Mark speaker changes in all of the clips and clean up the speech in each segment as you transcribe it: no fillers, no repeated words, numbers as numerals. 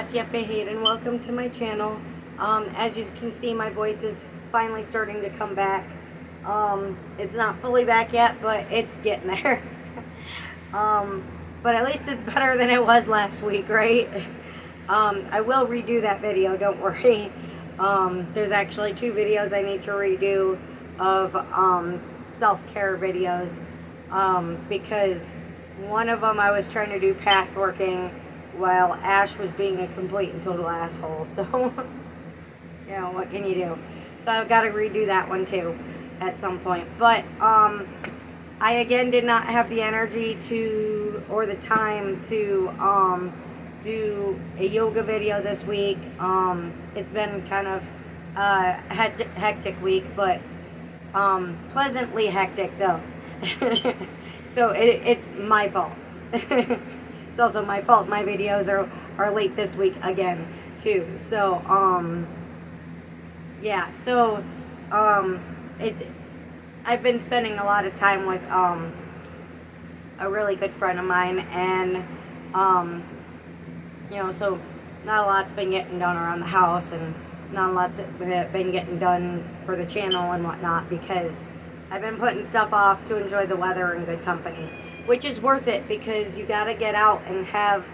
Speaker 1: Cassia Fahid, and welcome to my channel. As you can see, my voice is finally starting to come back. It's not fully back yet, but it's getting there. But at least it's better than it was last week, right? I will redo that video, don't worry. There's actually 2 videos I need to redo of self-care videos, because one of them I was trying to do path working while Ash was being a complete and total asshole. So, you know, what can you do? So I've got to redo that one too at some point. But I again did not have the energy to, or the time to do a yoga video this week. It's been kind of a hectic week, but pleasantly hectic though. So it's my fault. It's also my fault my videos are late this week again too. So yeah, so I've been spending a lot of time with a really good friend of mine, and you know, so not a lot's been getting done around the house, and not a lot's been getting done for the channel and whatnot, because I've been putting stuff off to enjoy the weather and good company, which is worth it, because you got to get out and have,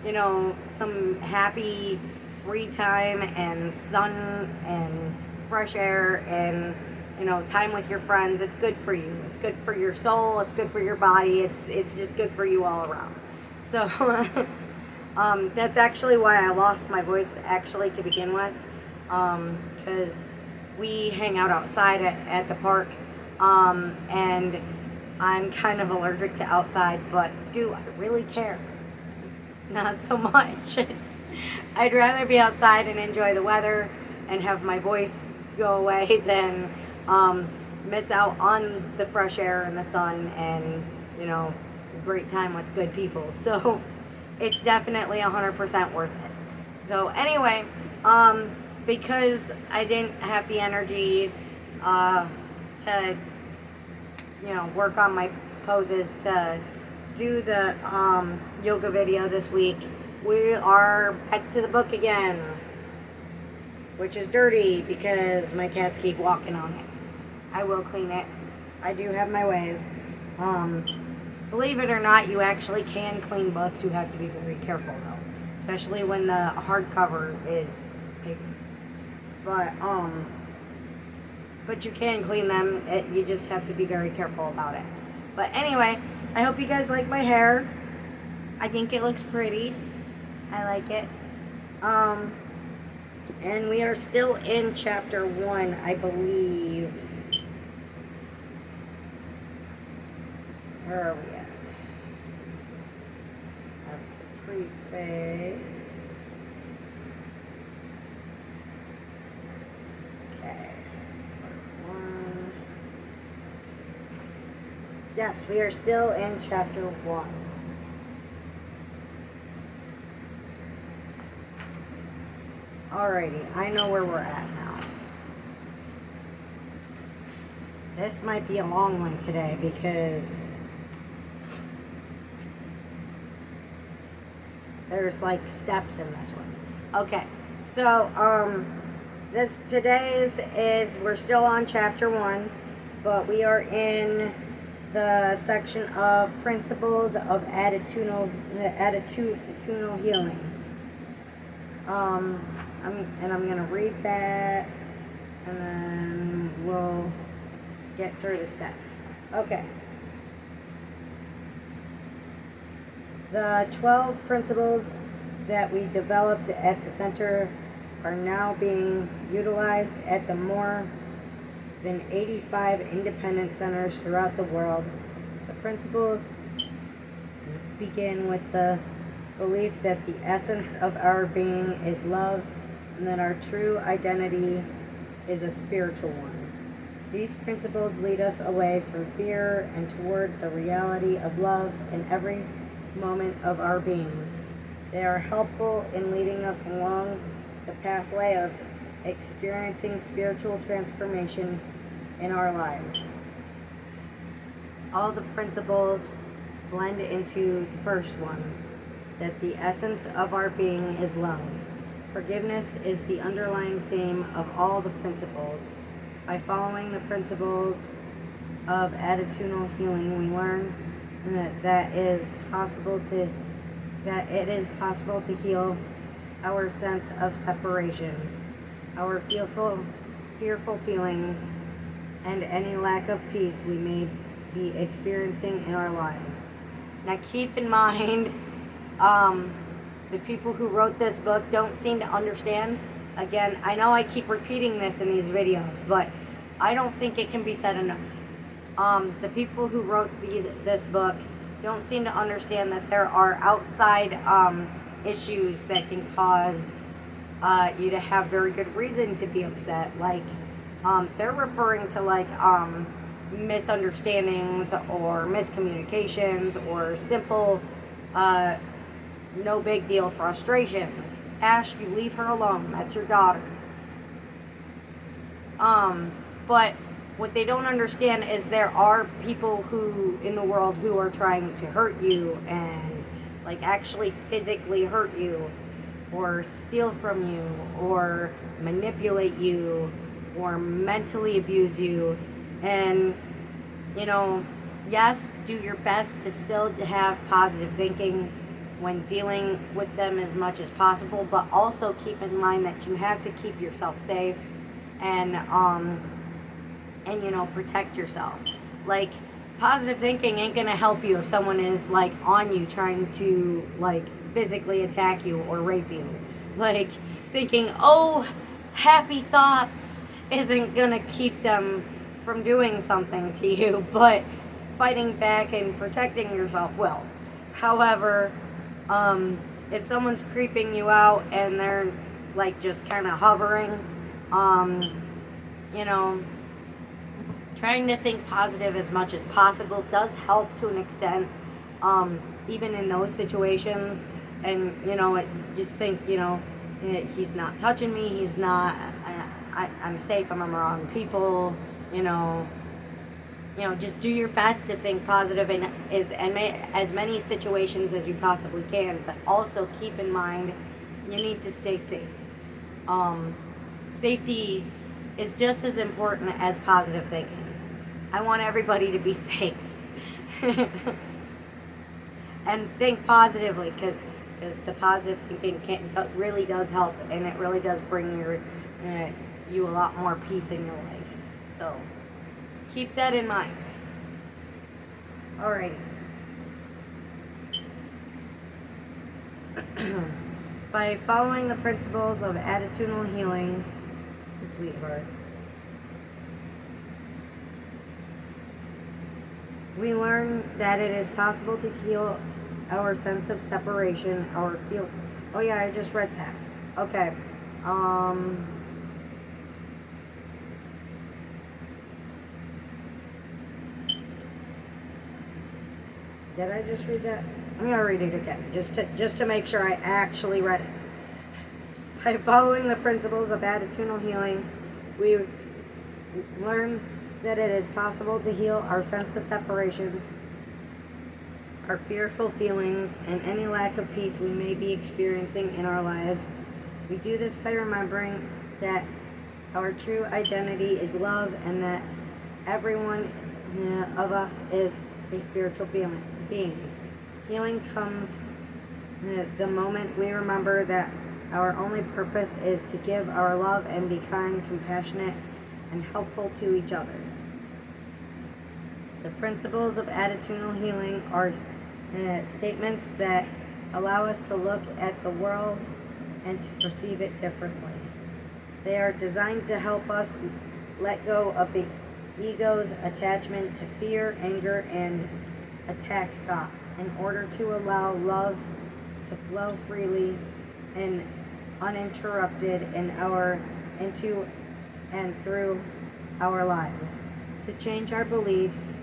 Speaker 1: you know, some happy free time and sun and fresh air and, you know, time with your friends. It's good for you. It's good for your soul. It's good for your body. It's just good for you all around. So that's actually why I lost my voice actually to begin with, because we hang out outside at the park, and I'm kind of allergic to outside, but do I really care? Not so much. I'd rather be outside and enjoy the weather and have my voice go away than miss out on the fresh air and the sun and, you know, great time with good people. So it's definitely 100% worth it. So anyway, because I didn't have the energy to, you know, work on my poses to do the yoga video this week, we are back to the book again, which is dirty because my cats keep walking on it. I will clean it. I do have my ways. Believe it or not, you actually can clean books. You have to be very careful though, especially when the hardcover is paper. But you can clean them. You just have to be very careful about it. But anyway, I hope you guys like my hair. I think it looks pretty. I like it. And we are still in chapter 1, I believe. Where are we at? That's the preface. Okay. Yes, we are still in chapter 1. Alrighty, I know where we're at now. This might be a long one today because there's like steps in this one. Okay, so today's is we're still on chapter 1, but we are in the section of principles of attitudinal healing. I'm going to read that, and then we'll get through the steps. Okay. The 12 principles that we developed at the center are now being utilized at the more than 85 independent centers throughout the world. The principles begin with the belief that the essence of our being is love, and that our true identity is a spiritual one. These principles lead us away from fear and toward the reality of love in every moment of our being. They are helpful in leading us along the pathway of experiencing spiritual transformation in our lives. All the principles blend into the first one, that the essence of our being is love. Forgiveness is the underlying theme of all the principles. By following the principles of attitudinal healing, we learn that it is possible to heal our sense of separation, our fearful feelings, and any lack of peace we may be experiencing in our lives. Now keep in mind, the people who wrote this book don't seem to understand. Again, I know I keep repeating this in these videos, but I don't think it can be said enough. The people who wrote this book don't seem to understand that there are outside issues that can cause you to have very good reason to be upset. Like, they're referring to like misunderstandings or miscommunications or simple no big deal frustrations. Ash, you leave her alone. That's your daughter. But what they don't understand is there are people who in the world who are trying to hurt you and like actually physically hurt you or steal from you or manipulate you or mentally abuse you. And you know, yes, do your best to still have positive thinking when dealing with them as much as possible, but also keep in mind that you have to keep yourself safe and you know, protect yourself. Like, positive thinking ain't gonna help you if someone is like on you trying to like physically attack you or rape you. Like, thinking, oh, happy thoughts isn't gonna keep them from doing something to you, but fighting back and protecting yourself will. However, if someone's creeping you out and they're like just kind of hovering, you know, trying to think positive as much as possible does help to an extent, even in those situations. And you know, just think, you know, he's not touching me, he's not, I'm safe, I'm around people, you know, just do your best to think positive in as many situations as you possibly can, but also keep in mind you need to stay safe. Safety is just as important as positive thinking. I want everybody to be safe and think positively, because the positive thinking really does help, and it really does bring you a lot more peace in your life. So keep that in mind. Alrighty. By following the principles of attitudinal healing, sweetheart, we learn that it is possible to heal our sense of separation, oh yeah, I just read that. Okay. Did I just read that? I'm gonna read it again, just to make sure I actually read it. By following the principles of attitudinal healing, we learn that it is possible to heal our sense of separation, our fearful feelings, and any lack of peace we may be experiencing in our lives. We do this by remembering that our true identity is love, and that everyone of us is a spiritual being. Healing comes the moment we remember that our only purpose is to give our love and be kind, compassionate, and helpful to each other. The principles of attitudinal healing are statements that allow us to look at the world and to perceive it differently. They are designed to help us let go of the ego's attachment to fear, anger, and attack thoughts in order to allow love to flow freely and uninterrupted into and through our lives. To change our beliefs,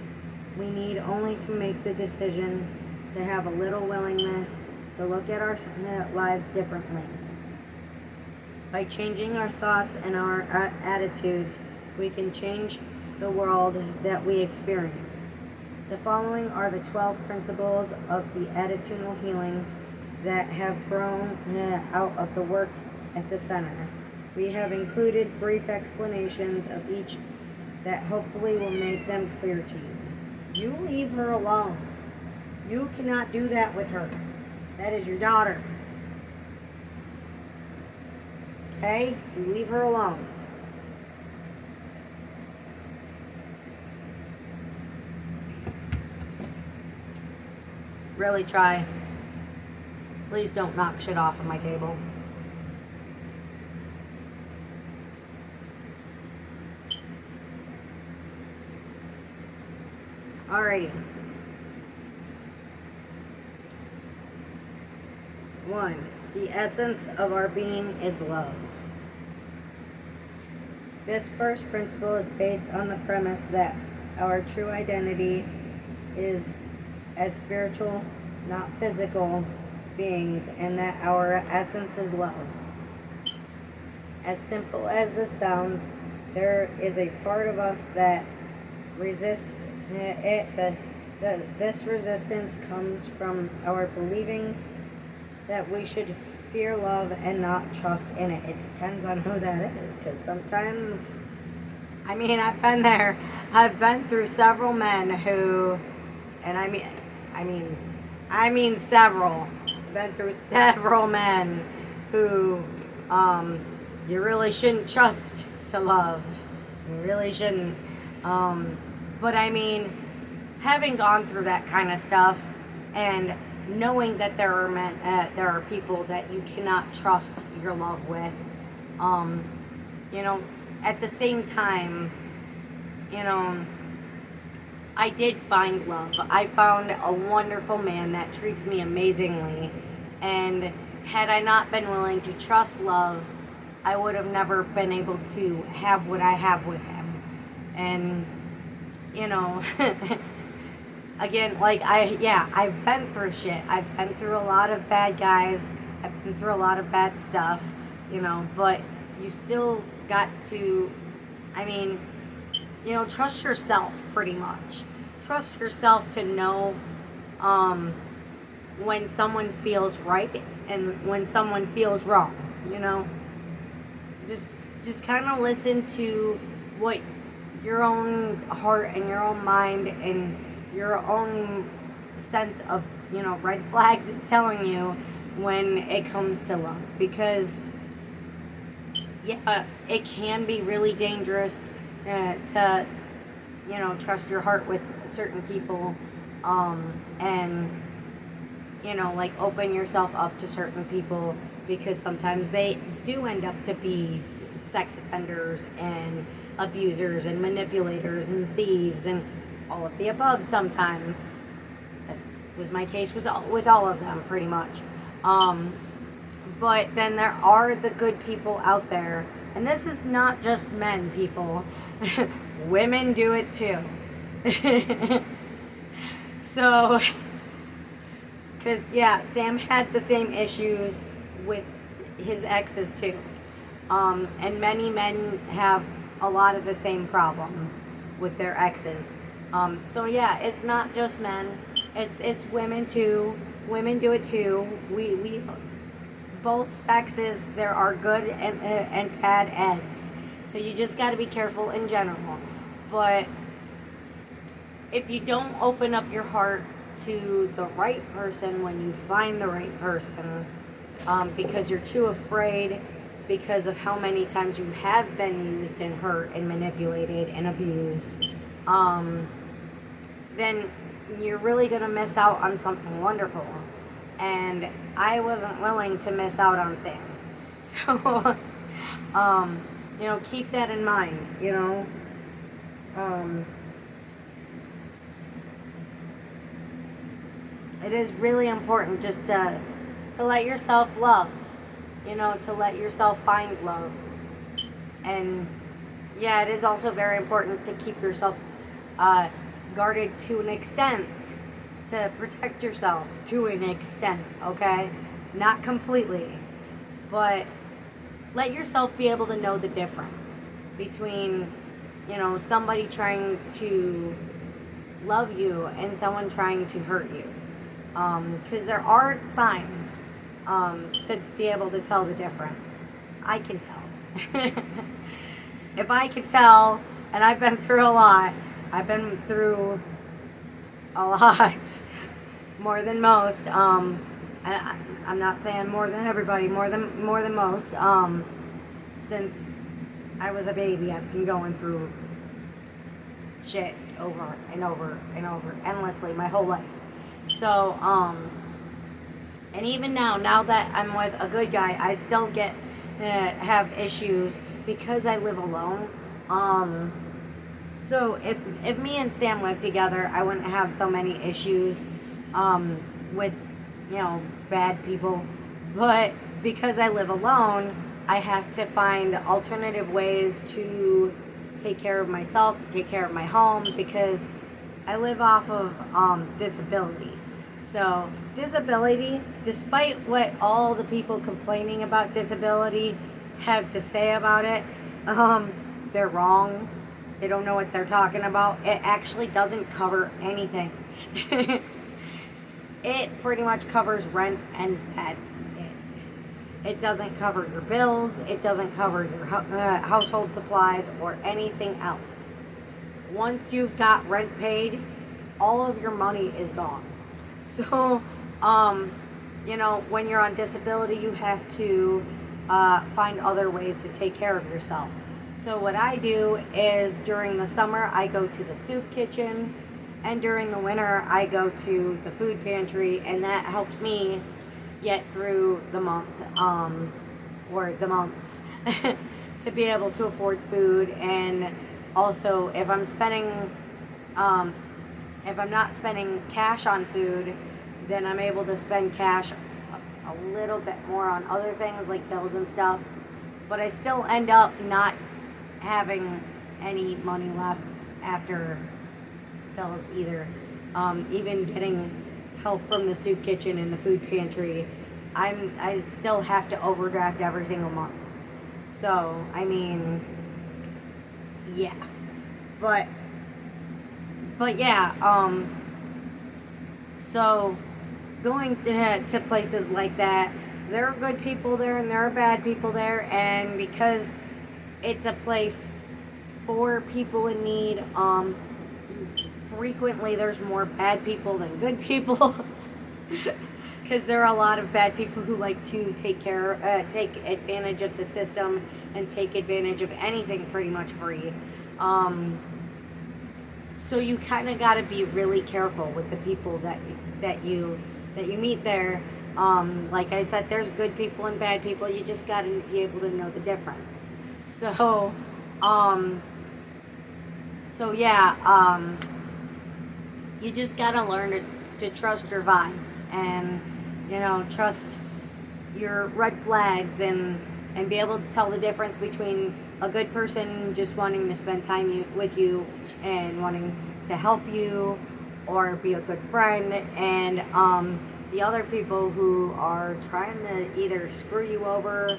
Speaker 1: we need only to make the decision to have a little willingness to look at our lives differently. By changing our thoughts and our attitudes, we can change the world that we experience. The following are the 12 principles of the attitudinal healing that have grown out of the work at the center. We have included brief explanations of each that hopefully will make them clear to you. You leave her alone. You cannot do that with her. That is your daughter. Okay? You leave her alone. Really try. Please don't knock shit off of my table. Alrighty. 1. The essence of our being is love. This first principle is based on the premise that our true identity is as spiritual, not physical beings, and that our essence is love. As simple as this sounds, there is a part of us that resists it. This resistance comes from our believing that we should fear love and not trust in it. It depends on who that is, because sometimes, I've been there. I've been through several men who, and I mean several. I've been through several men who you really shouldn't trust to love. You really shouldn't. But having gone through that kind of stuff and knowing that there are people that you cannot trust your love with, at the same time, I did find love. I found a wonderful man that treats me amazingly, and had I not been willing to trust love, I would have never been able to have what I have with him. And again, I've been through shit. I've been through a lot of bad guys. I've been through a lot of bad stuff, but you still got to, trust yourself pretty much. Trust yourself to know when someone feels right and when someone feels wrong, Just kind of listen to what your own heart and your own mind and your own sense of, red flags is telling you when it comes to love. Because, it can be really dangerous to, trust your heart with certain people and, open yourself up to certain people, because sometimes they do end up to be sex offenders and abusers and manipulators and thieves and all of the above sometimes. That was my case with all of them pretty much. But then there are the good people out there, and this is not just men, people. Women do it too. So, because Sam had the same issues with his exes too. And many men have a lot of the same problems with their exes. So it's not just men. It's women too. Women do it too. We both sexes, there are good and bad eggs. So you just got to be careful in general. But if you don't open up your heart to the right person when you find the right person, because you're too afraid because of how many times you have been used and hurt and manipulated and abused, then you're really going to miss out on something wonderful. And I wasn't willing to miss out on Sam. So, keep that in mind, it is really important just to let yourself love, to let yourself find love. And it is also very important to keep yourself guarded to an extent, to protect yourself to an extent, okay? Not completely, but let yourself be able to know the difference between, somebody trying to love you and someone trying to hurt you. Because there are signs. to be able to tell the difference. I can tell. If I can tell, and I've been through a lot, I've been through a lot, more than most. I'm not saying more than everybody, more than most. Since I was a baby, I've been going through shit over and over and over endlessly my whole life. So, and even now that I'm with a good guy, I still have issues because I live alone. So if me and Sam lived together, I wouldn't have so many issues with, bad people. But because I live alone, I have to find alternative ways to take care of myself, take care of my home, because I live off of disability. So disability, despite what all the people complaining about disability have to say about it, they're wrong. They don't know what they're talking about. It actually doesn't cover anything. It pretty much covers rent, and that's it. It doesn't cover your bills. It doesn't cover your household supplies or anything else. Once you've got rent paid, all of your money is gone. So, when you're on disability, you have to find other ways to take care of yourself. So what I do is during the summer, I go to the soup kitchen, and during the winter, I go to the food pantry, and that helps me get through the month, or the months, to be able to afford food. And also, if I'm not spending cash on food, then I'm able to spend cash a little bit more on other things like bills and stuff. But I still end up not having any money left after bills either. Even getting help from the soup kitchen and the food pantry, I still have to overdraft every single month. So, yeah. But yeah, so going to places like that, there are good people there and there are bad people there, and because it's a place for people in need, frequently there's more bad people than good people, because there are a lot of bad people who like to take advantage of the system and take advantage of anything pretty much free. So you kind of got to be really careful with the people that you meet there. Like I said, there's good people and bad people. You just got to be able to know the difference. So, you just got to learn to trust your vibes, and trust your red flags, and be able to tell the difference between a good person just wanting to spend time with you and wanting to help you or be a good friend, and the other people who are trying to either screw you over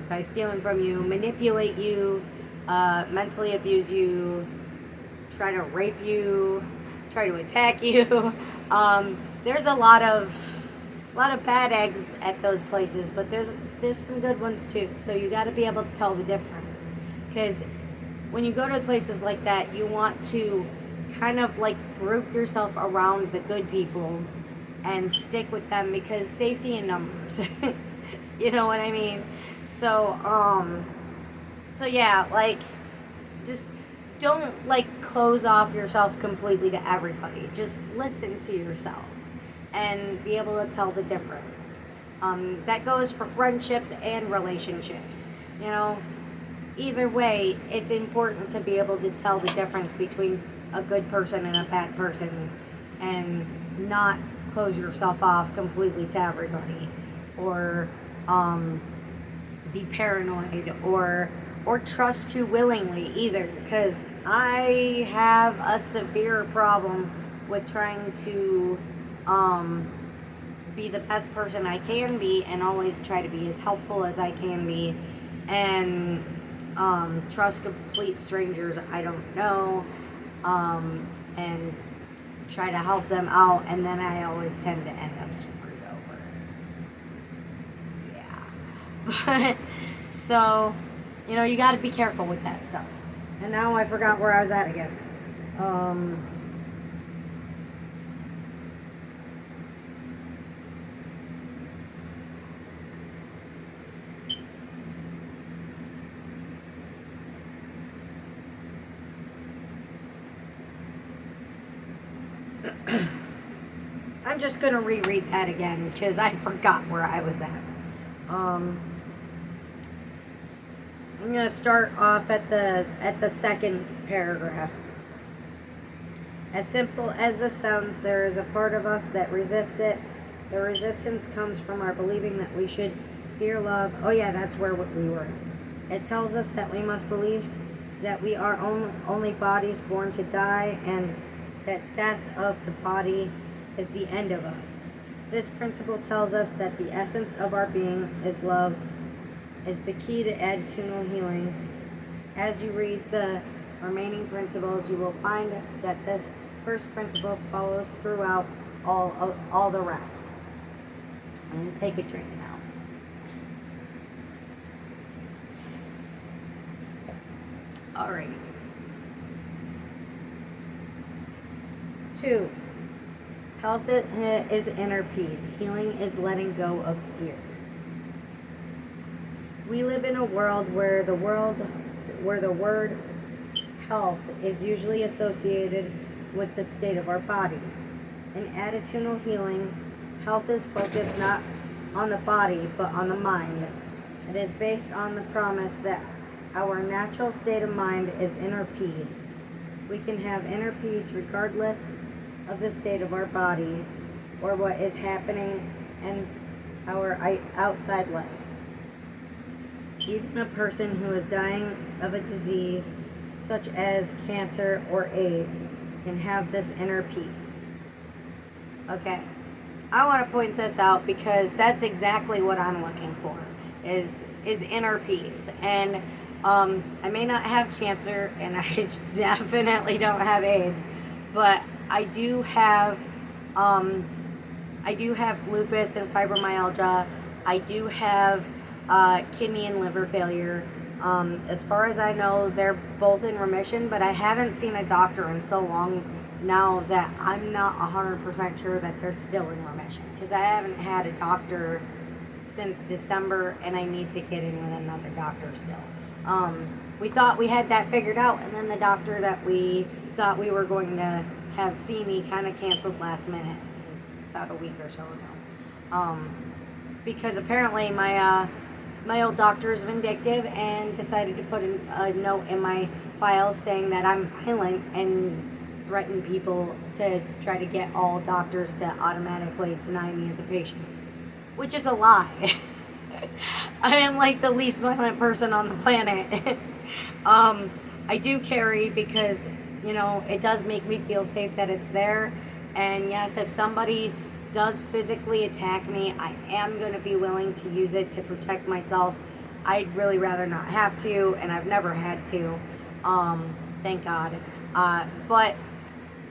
Speaker 1: by stealing from you, manipulate you, mentally abuse you, try to rape you, try to attack you. There's a lot of bad eggs at those places, but there's some good ones too. So you got to be able to tell the difference, because when you go to places like that, you want to kind of like group yourself around the good people and stick with them, because safety in numbers. You know what I mean? So yeah, like, just don't like close off yourself completely to everybody. Just listen to yourself and be able to tell the difference. That goes for friendships and relationships. Either way, it's important to be able to tell the difference between a good person and a bad person, and not close yourself off completely to everybody, or be paranoid, or trust too willingly either, because I have a severe problem with trying to be the best person I can be, and always try to be as helpful as I can be, and trust complete strangers I don't know, and try to help them out, and then I always tend to end up screwed over. But, so, you got to be careful with that stuff. And now I forgot where I was at again. I'm just going to reread that again because I forgot where I was at. I'm going to start off at the second paragraph. As simple as this sounds, there is a part of us that resists it. The resistance comes from our believing that we should fear love. Oh yeah, that's where we were. It tells us that we must believe that we are only bodies born to die, and that death of the body is the end of us. This principle tells us that the essence of our being is love, is the key to attitudinal healing. As you read the remaining principles, you will find that this first principle follows throughout all the rest. I'm going to take a drink now. Alrighty. 2. Health is inner peace. Healing is letting go of fear. We live in a world where the word health is usually associated with the state of our bodies. In attitudinal healing, health is focused not on the body but on the mind. It is based on the promise that our natural state of mind is inner peace. We can have inner peace regardless of the state of our body or what is happening in our outside life. Even a person who is dying of a disease such as cancer or AIDS can have this inner peace. Okay, I want to point this out because that's exactly what I'm looking for, is inner peace. And I may not have cancer, and I definitely don't have AIDS, but I do have lupus and fibromyalgia. I do have kidney and liver failure. As far as I know, they're both in remission, but I haven't seen a doctor in so long now that I'm not 100% sure that they're still in remission, because I haven't had a doctor since December, and I need to get in with another doctor still. We thought we had that figured out, and then the doctor that we thought we were going to have see me kind of canceled last minute about a week or so ago, because apparently my old doctor is vindictive and decided to put a note in my file saying that I'm violent and threaten people to try to get all doctors to automatically deny me as a patient, which is a lie. I am like the least violent person on the planet. I do carry because, it does make me feel safe that it's there. And yes, if somebody does physically attack me, I am going to be willing to use it to protect myself. I'd really rather not have to, and I've never had to. Thank God. But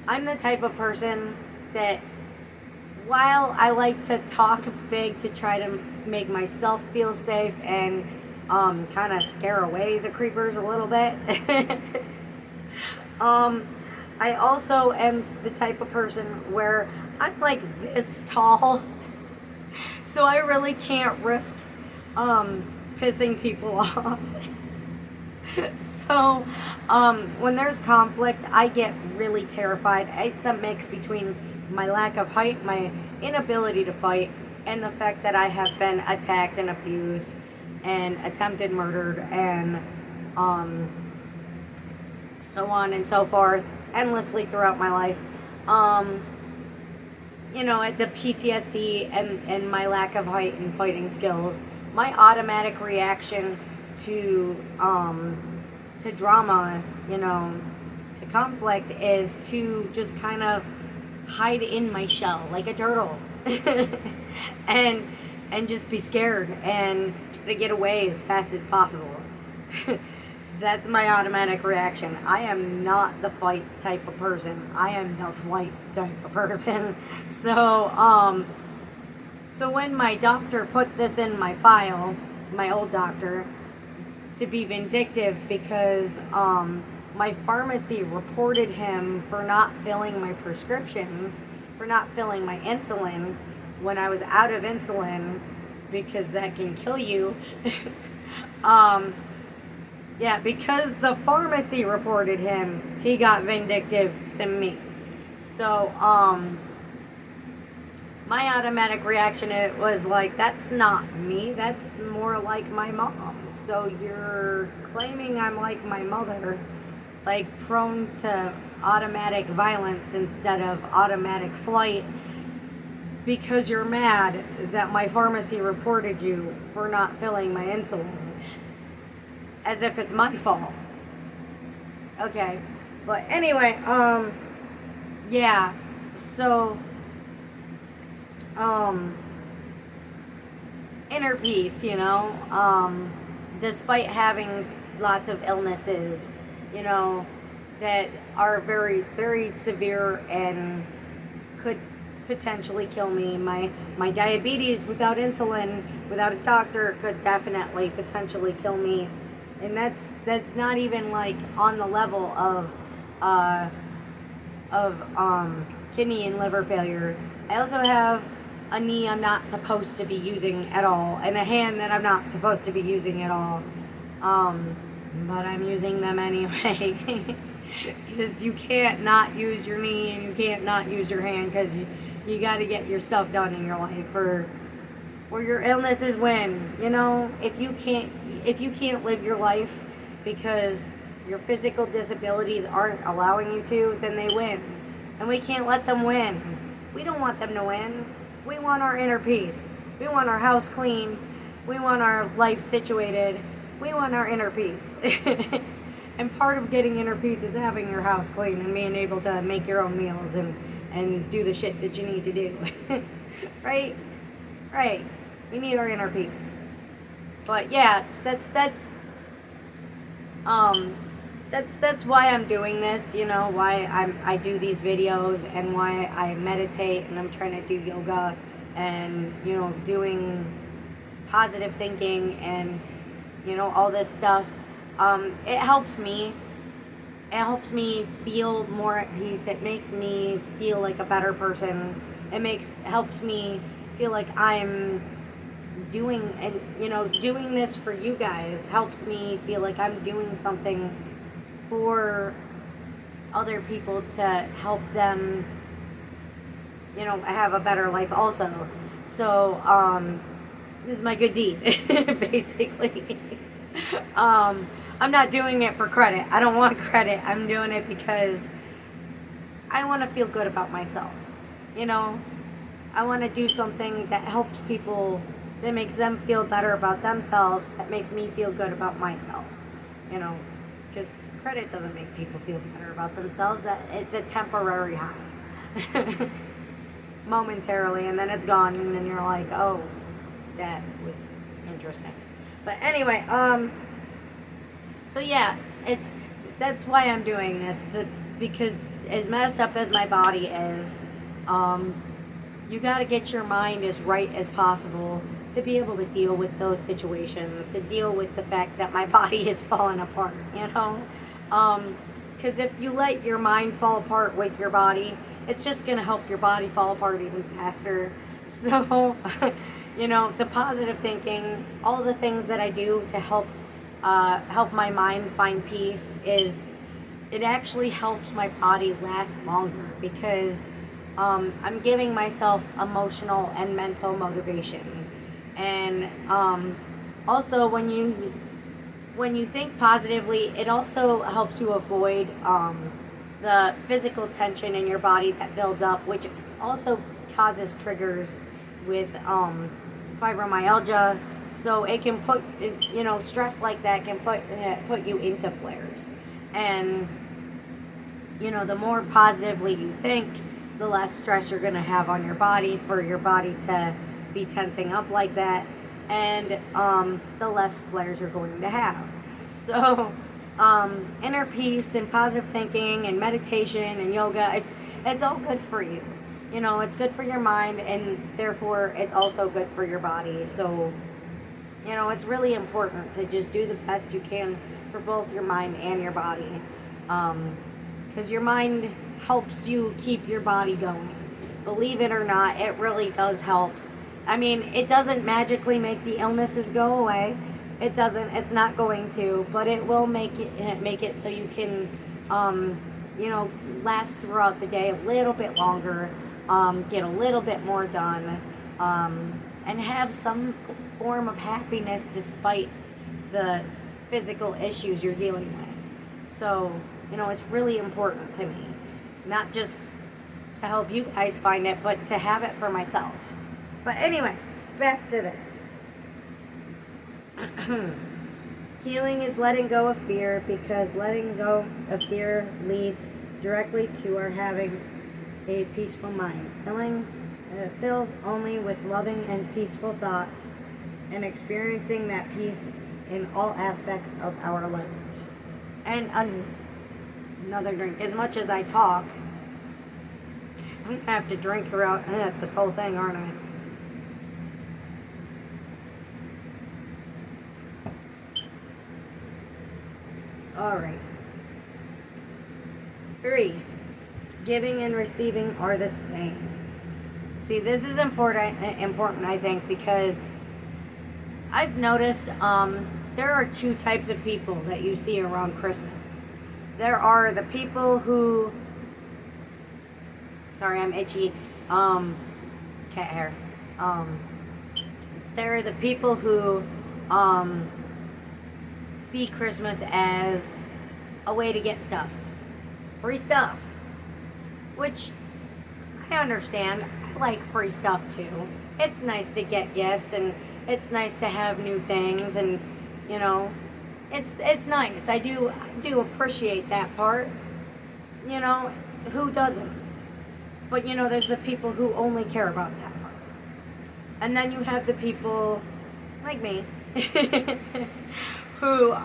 Speaker 1: I'm the type of person that, while I like to talk big to try to make myself feel safe and kind of scare away the creepers a little bit, I also am the type of person where I'm like this tall, so I really can't risk pissing people off. So when there's conflict, I get really terrified. It's a mix between my lack of height, my inability to fight, and the fact that I have been attacked and abused and attempted murdered and so on and so forth endlessly throughout my life. The PTSD and my lack of height and fighting skills, my automatic reaction to drama, to conflict, is to just kind of hide in my shell like a turtle and just be scared and try to get away as fast as possible. That's my automatic reaction. I am not the fight type of person. I am the flight type of person. So when my doctor put this in my file, my old doctor to be vindictive because my pharmacy reported him for not filling my prescriptions, for not filling my insulin when I was out of insulin, because that can kill you. Yeah, because the pharmacy reported him, he got vindictive to me. So, my automatic reaction it was like, that's not me, that's more like my mom. So you're claiming I'm like my mother, like prone to automatic violence instead of automatic flight, because you're mad that my pharmacy reported you for not filling my insulin, as if it's my fault. Okay, but anyway, yeah, so, inner peace, despite having lots of illnesses, that are very, very severe and could potentially kill me. My diabetes without insulin, without a doctor, could definitely potentially kill me. And that's not even like on the level of kidney and liver failure. I also have a knee I'm not supposed to be using at all, and a hand that I'm not supposed to be using at all. But I'm using them anyway. Because you can't not use your knee and you can't not use your hand, because you got to get your stuff done in your life, or your illnesses win. If you can't live your life because your physical disabilities aren't allowing you to, then they win. And we can't let them win. We don't want them to win. We want our inner peace. We want our house clean. We want our life situated. We want our inner peace. And part of getting inner peace is having your house clean and being able to make your own meals and do the shit that you need to do. Right? Right. We need our inner peace. But yeah, that's why I'm doing this, why I do these videos, and why I meditate, and I'm trying to do yoga, and doing positive thinking, and all this stuff. It helps me. It helps me feel more at peace. It makes me feel like a better person. Helps me feel like I'm doing this for you guys. Helps me feel like I'm doing something for other people to help them, have a better life also. So, this is my good deed, basically. I'm not doing it for credit. I don't want credit. I'm doing it because I want to feel good about myself. I want to do something that helps people, that makes them feel better about themselves, that makes me feel good about myself. Because credit doesn't make people feel better about themselves. It's a temporary high. Momentarily, and then it's gone, and then you're like, oh, that was interesting. But anyway, so yeah, that's why I'm doing this, because as messed up as my body is, you got to get your mind as right as possible to be able to deal with those situations, to deal with the fact that my body is falling apart, because if you let your mind fall apart with your body, it's just going to help your body fall apart even faster. So, the positive thinking, all the things that I do to help my mind find peace, it actually helps my body last longer, because I'm giving myself emotional and mental motivation. And also, when you think positively, it also helps you avoid the physical tension in your body that builds up, which also causes triggers with fibromyalgia. So it can put, stress like that can put you into flares. And the more positively you think, the less stress you're going to have on your body, for your body to be tensing up like that, and the less flares you're going to have. So inner peace and positive thinking and meditation and yoga, it's all good for you. It's good for your mind, and therefore it's also good for your body. So it's really important to just do the best you can for both your mind and your body. Because your mind helps you keep your body going. Believe it or not, it really does help. I mean, it doesn't magically make the illnesses go away. It doesn't. It's not going to, but it will make it so you can, last throughout the day a little bit longer, get a little bit more done, and have some form of happiness despite the physical issues you're dealing with. So, it's really important to me, not just to help you guys find it, but to have it for myself. But anyway, back to this. Healing is letting go of fear, because letting go of fear leads directly to our having a peaceful mind. Filled only with loving and peaceful thoughts, and experiencing that peace in all aspects of our life. And another drink. As much as I talk, I'm going to have to drink throughout this whole thing, aren't I? Alright. 3. Giving and receiving are the same. See, this is important, I think, because I've noticed there are 2 types of people that you see around Christmas. There are the people who... Sorry, I'm itchy. Cat hair. There are the people who see Christmas as a way to get stuff. Free stuff. Which I understand. I like free stuff too. It's nice to get gifts, and it's nice to have new things, and it's nice. I do appreciate that part. Who doesn't? But there's the people who only care about that part. And then you have the people like me who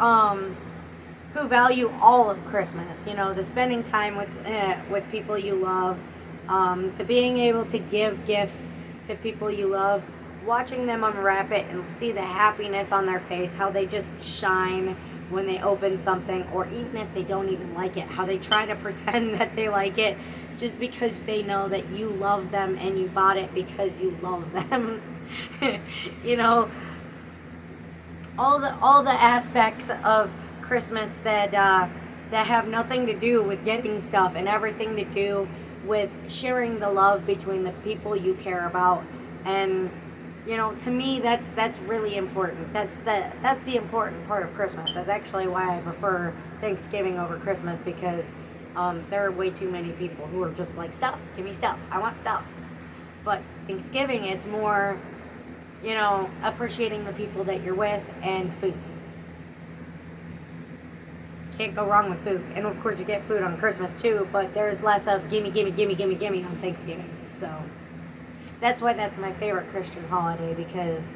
Speaker 1: value all of Christmas. The spending time with people you love, the being able to give gifts to people you love, watching them unwrap it and see the happiness on their face, how they just shine when they open something, or even if they don't even like it, how they try to pretend that they like it just because they know that you love them and you bought it because you love them. All the aspects of Christmas that have nothing to do with getting stuff, and everything to do with sharing the love between the people you care about. And to me, that's really important. That's the important part of Christmas. That's actually why I prefer Thanksgiving over Christmas, because there are way too many people who are just like, stuff, give me stuff, I want stuff. But Thanksgiving, it's more, appreciating the people that you're with, and food. Can't go wrong with food. And of course you get food on Christmas too, but there's less of gimme, gimme, gimme, gimme, gimme on Thanksgiving. So that's why that's my favorite Christian holiday, because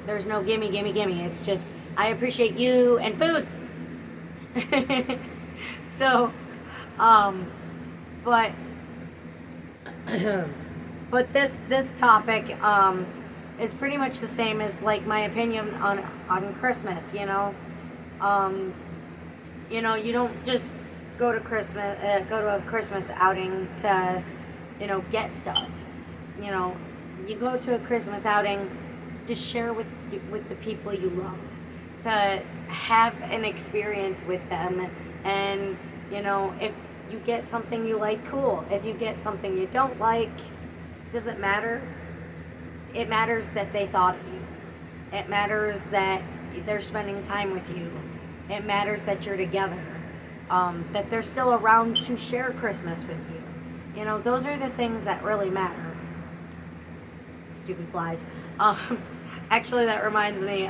Speaker 1: there's no gimme, gimme, gimme. It's just, I appreciate you and food. So, but this topic is pretty much the same as like my opinion on Christmas. You don't just go to a Christmas outing to get stuff. You go to a Christmas outing to share with the people you love, to have an experience with them. And if you get something you like, cool. If you get something you don't like, doesn't matter. It matters that they thought of you. It matters that they're spending time with you. It matters that you're together, that they're still around to share Christmas with you. Those are the things that really matter. Stupid flies. Actually, that reminds me,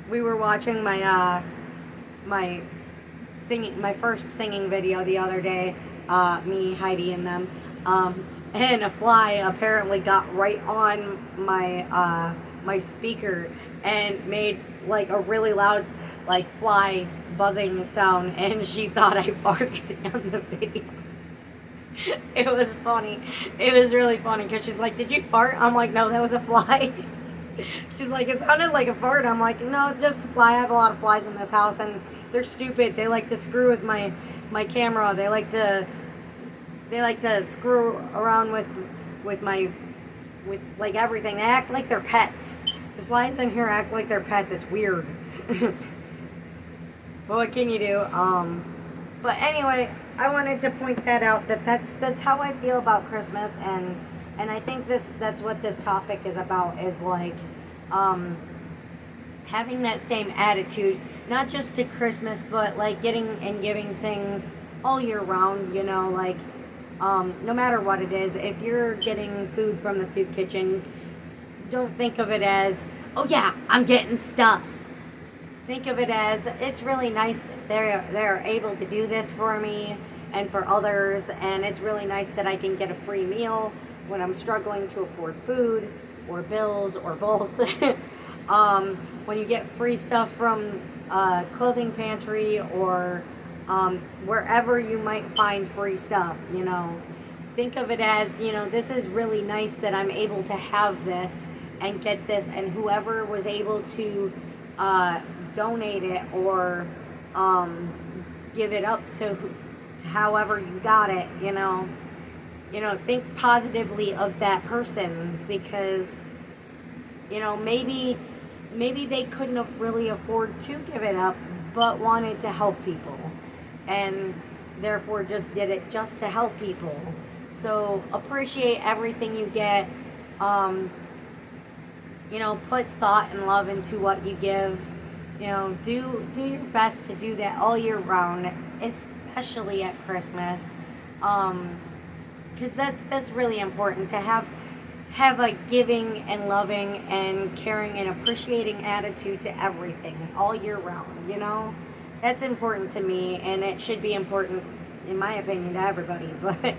Speaker 1: we were watching my first singing video the other day, me, Heidi, and them, and a fly apparently got right on my speaker and made like a really loud fly buzzing sound, and she thought I farted on the video. It was funny. It was really funny, because she's like, "Did you fart?" I'm like, "No, that was a fly." She's like, it sounded like a fart. I'm like, no, just a fly. I have a lot of flies in this house, and they're stupid. They like to screw with my camera. They like to screw around with like everything. They act like they're pets. The flies in here act like they're pets. It's weird. But what can you do? But anyway, I wanted to point that out. That's how I feel about Christmas, and I think that's what this topic is about. Is like having that same attitude, not just to Christmas, but like getting and giving things all year round. Like no matter what it is, if you're getting food from the soup kitchen, don't think of it as, oh yeah, I'm getting stuff. Think of it as, it's really nice that they're able to do this for me and for others, and it's really nice that I can get a free meal when I'm struggling to afford food or bills or both. When you get free stuff from clothing pantry or wherever you might find free stuff, think of it as, this is really nice that I'm able to have this and get this, and whoever was able to donate it or give it up to however you got it, think positively of that person, because maybe they couldn't have really afford to give it up, but wanted to help people, and therefore just did it just to help people. So appreciate everything you get. Put thought and love into what you give. Do your best to do that all year round, especially at Christmas, because that's really important to have a giving and loving and caring and appreciating attitude to everything all year round. That's important to me, and it should be important, in my opinion, to everybody. But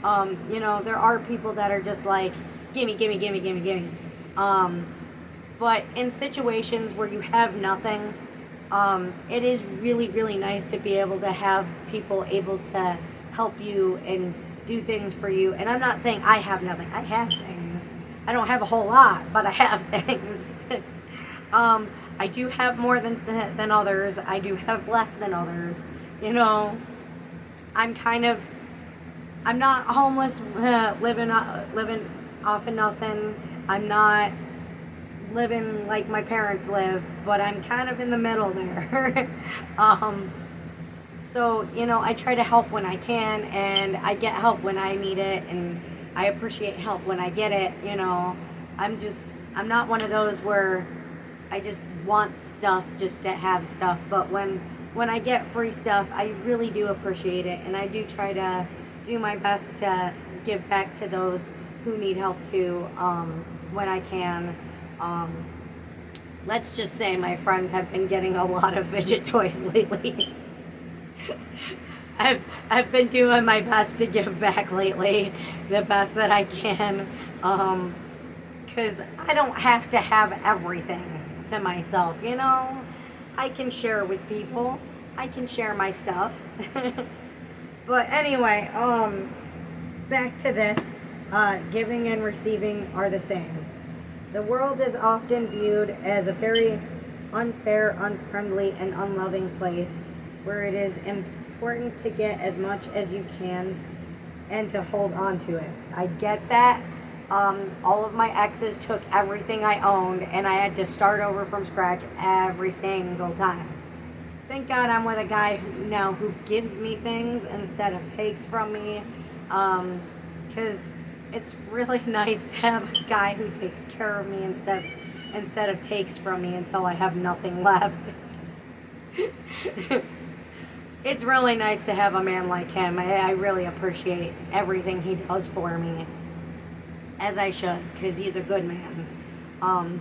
Speaker 1: there are people that are just like, gimme, gimme, gimme, gimme, gimme. But in situations where you have nothing, it is really, really nice to be able to have people able to help you and do things for you. And I'm not saying I have nothing. I have things. I don't have a whole lot, but I have things. I do have more than others. I do have less than others. I'm not homeless, living off of nothing. I'm not living like my parents live, but I'm kind of in the middle there. So I try to help when I can, and I get help when I need it, and I appreciate help when I get it. I'm not one of those where I just want stuff just to have stuff, but when I get free stuff, I really do appreciate it, and I do try to do my best to give back to those who need help too, when I can. Let's just say my friends have been getting a lot of fidget toys lately. I've been doing my best to give back lately, the best that I can, because I don't have to have everything to myself, I can share with people. I can share my stuff. But anyway, back to this. Giving and receiving are the same. The world is often viewed as a very unfair, unfriendly, and unloving place where it is important to get as much as you can and to hold on to it. I get that. All of my exes took everything I owned, and I had to start over from scratch every single time. Thank God I'm with a guy who gives me things instead of takes from me, because it's really nice to have a guy who takes care of me instead of takes from me until I have nothing left. It's really nice to have a man like him. I really appreciate everything he does for me, as I should, because he's a good man.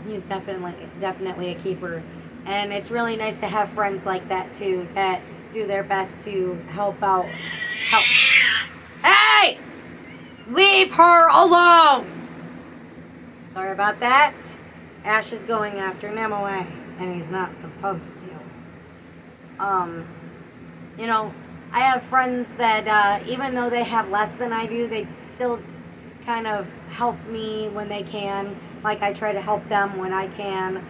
Speaker 1: He's definitely a keeper. And it's really nice to have friends like that too, that do their best to help out. Hey! Leave her alone! Sorry about that. Ash is going after Nemo, and he's not supposed to. I have friends that even though they have less than I do, they still kind of help me when they can, like I try to help them when I can.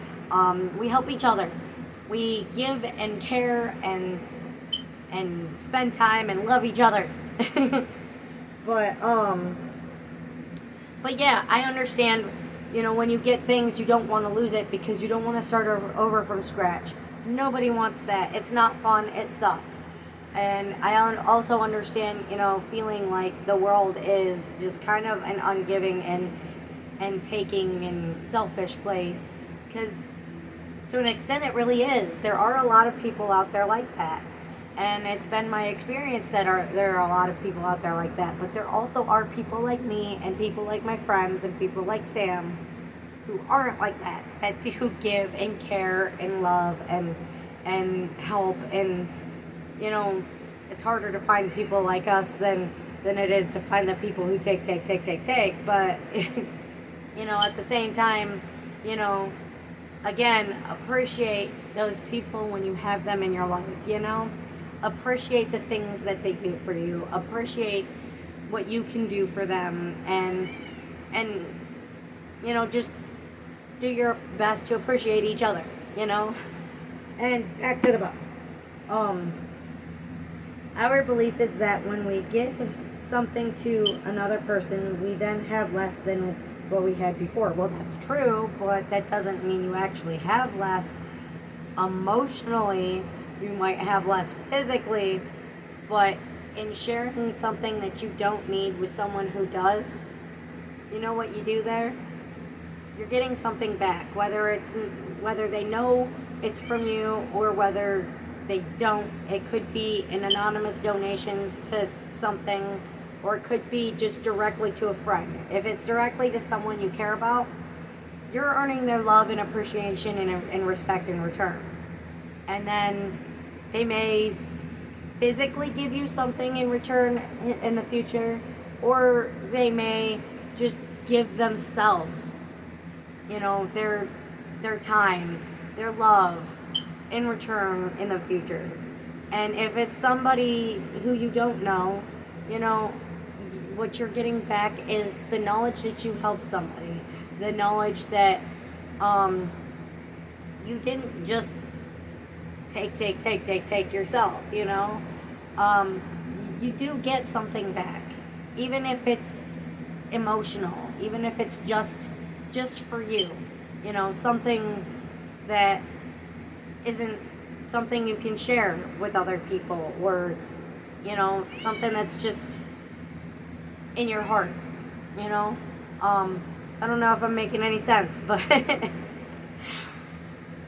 Speaker 1: We help each other. We give and care and spend time and love each other. but but yeah, I understand. When you get things, you don't want to lose it because you don't want to start over from scratch. Nobody wants that. It's not fun. It sucks. And I also understand, feeling like the world is just kind of an ungiving and taking and selfish place. Because to an extent, it really is. There are a lot of people out there like that. And it's been my experience that there are a lot of people out there like that. But there also are people like me and people like my friends and people like Sam who aren't like that do give and care and love and help. And, it's harder to find people like us than it is to find the people who take. But, at the same time, again, appreciate those people when you have them in your life, appreciate the things that they do for you, appreciate what you can do for them, and just do your best to appreciate each other, and back to the book. Our belief is that when we give something to another person, we then have less than what we had before. Well, that's true, but that doesn't mean you actually have less emotionally. You might have less physically, but in sharing something that you don't need with someone who does, you know what you do there? You're getting something back, whether they know it's from you or whether they don't. It could be an anonymous donation to something, or it could be just directly to a friend. If it's directly to someone you care about, you're earning their love and appreciation and respect in return. And then they may physically give you something in return in the future, or they may just give themselves, their time, their love in return in the future. And if it's somebody who you don't know, what you're getting back is the knowledge that you helped somebody, the knowledge that you didn't just take yourself, you do get something back, even if it's emotional, even if it's just for you, something that isn't something you can share with other people, or something that's just in your heart. I don't know if I'm making any sense, but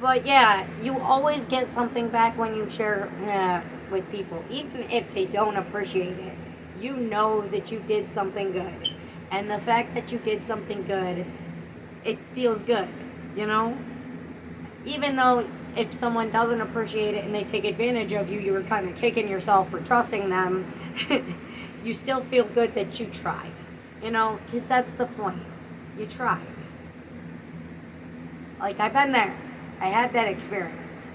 Speaker 1: but yeah, you always get something back when you share with people, even if they don't appreciate it. You know that you did something good, and the fact that you did something good, it feels good, even though if someone doesn't appreciate it and they take advantage of you, you were kind of kicking yourself for trusting them. You still feel good that you tried, because that's the point. You tried. Like, I've been there. I had that experience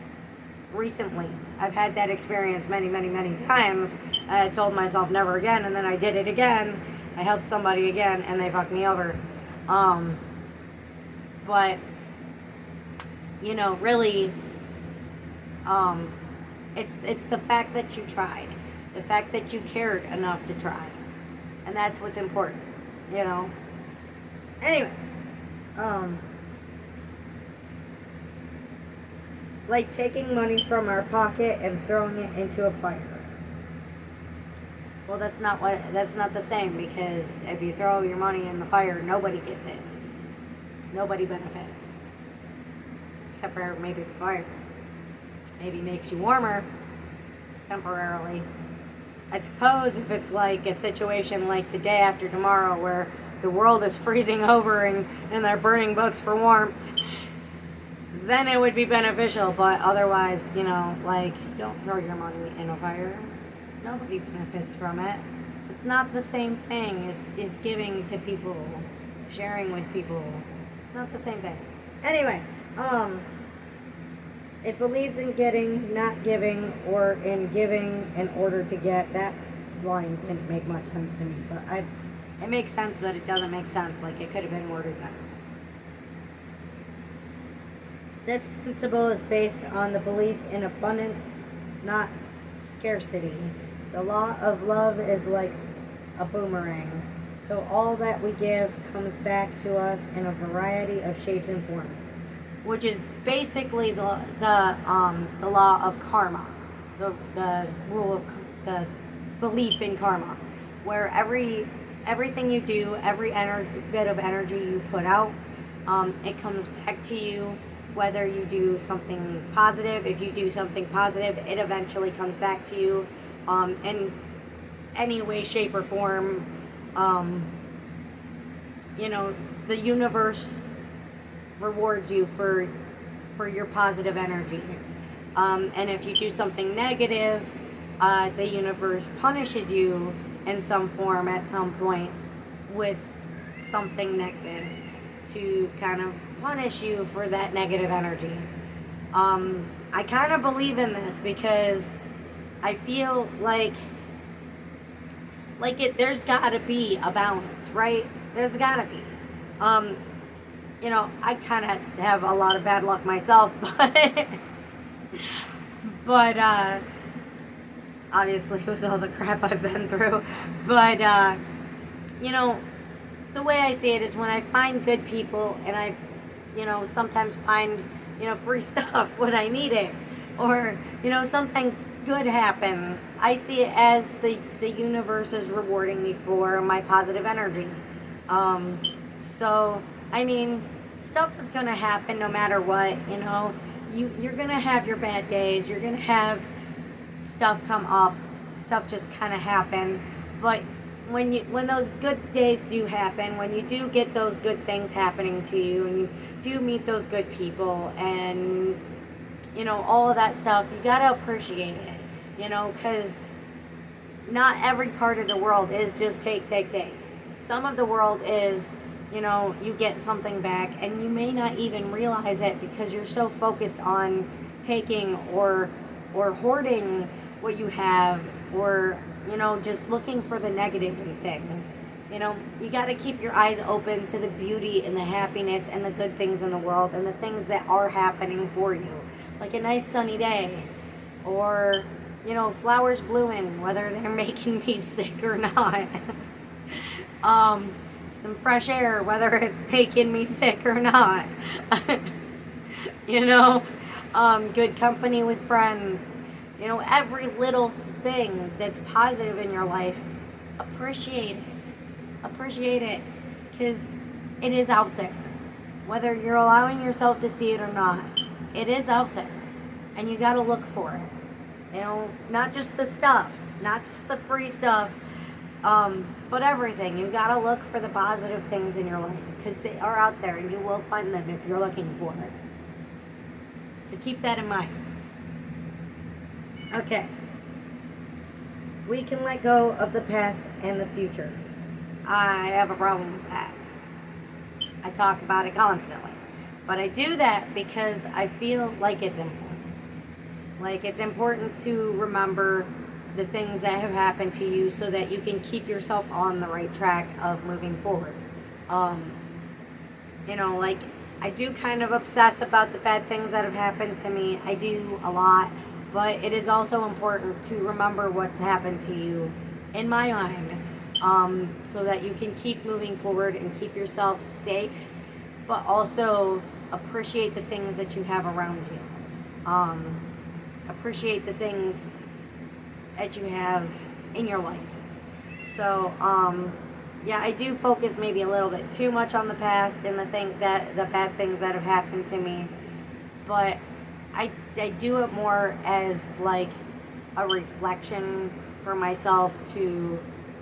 Speaker 1: recently. I've had that experience many, many, many times. I told myself never again, and then I did it again. I helped somebody again, and they fucked me over. But, really, it's the fact that you tried. The fact that you cared enough to try. And that's what's important, Anyway, like taking money from our pocket and throwing it into a fire. Well, that's not the same, because if you throw your money in the fire, nobody gets it. Nobody benefits. Except for maybe the fire. Maybe makes you warmer temporarily. I suppose if it's like a situation like the day after tomorrow where the world is freezing over and they're burning books for warmth, then it would be beneficial. But otherwise, don't throw your money in a fire. Nobody benefits from it. It's not the same thing as giving to people, sharing with people. It's not the same thing. Anyway, it believes in getting, not giving, or in giving in order to get. That line didn't make much sense to me, but It makes sense, but it doesn't make sense. Like, it could have been worded better. This principle is based on the belief in abundance, not scarcity. The law of love is like a boomerang. So all that we give comes back to us in a variety of shapes and forms, which is basically the law of karma, the rule of the belief in karma, where everything you do, every bit of energy you put out, it comes back to you. Whether you do something positive, if you do something positive, it eventually comes back to you in any way, shape, or form. The universe rewards you for your positive energy. And if you do something negative, the universe punishes you in some form at some point with something negative to kind of punish you for that negative energy. I kind of believe in this because I feel like there's got to be a balance, right? There's got to be. I kind of have a lot of bad luck myself, but obviously with all the crap I've been through. But the way I see it is when I find good people and I sometimes find free stuff when I need it, or something good happens, I see it as the universe is rewarding me for my positive energy. So I mean, stuff is gonna happen no matter what. You're gonna have your bad days, you're gonna have stuff come up, stuff just kind of happen, but when those good days do happen, when you do get those good things happening to you, and you do meet those good people, and all of that stuff, you gotta appreciate it. Because not every part of the world is just take. Some of the world is, you get something back, and you may not even realize it because you're so focused on taking or hoarding what you have, or just looking for the negative in things. You got to keep your eyes open to the beauty and the happiness and the good things in the world and the things that are happening for you. Like a nice sunny day, or, flowers blooming, whether they're making me sick or not. Some fresh air, whether it's making me sick or not. Good company with friends. Every little thing that's positive in your life, appreciate it, because it is out there. Whether you're allowing yourself to see it or not, it is out there, and you got to look for it. Not just the stuff, not just the free stuff, but everything. You got to look for the positive things in your life, because they are out there, and you will find them if you're looking for it. So keep that in mind. Okay. We can let go of the past and the future. I have a problem with that. I talk about it constantly. But I do that because I feel like it's important. Like, it's important to remember the things that have happened to you so that you can keep yourself on the right track of moving forward. I do kind of obsess about the bad things that have happened to me. I do a lot. But it is also important to remember what's happened to you, in my mind, so that you can keep moving forward and keep yourself safe, but also appreciate the things that you have around you. Appreciate the things that you have in your life. So, I do focus maybe a little bit too much on the past and the bad things that have happened to me, but I do it more as like a reflection for myself to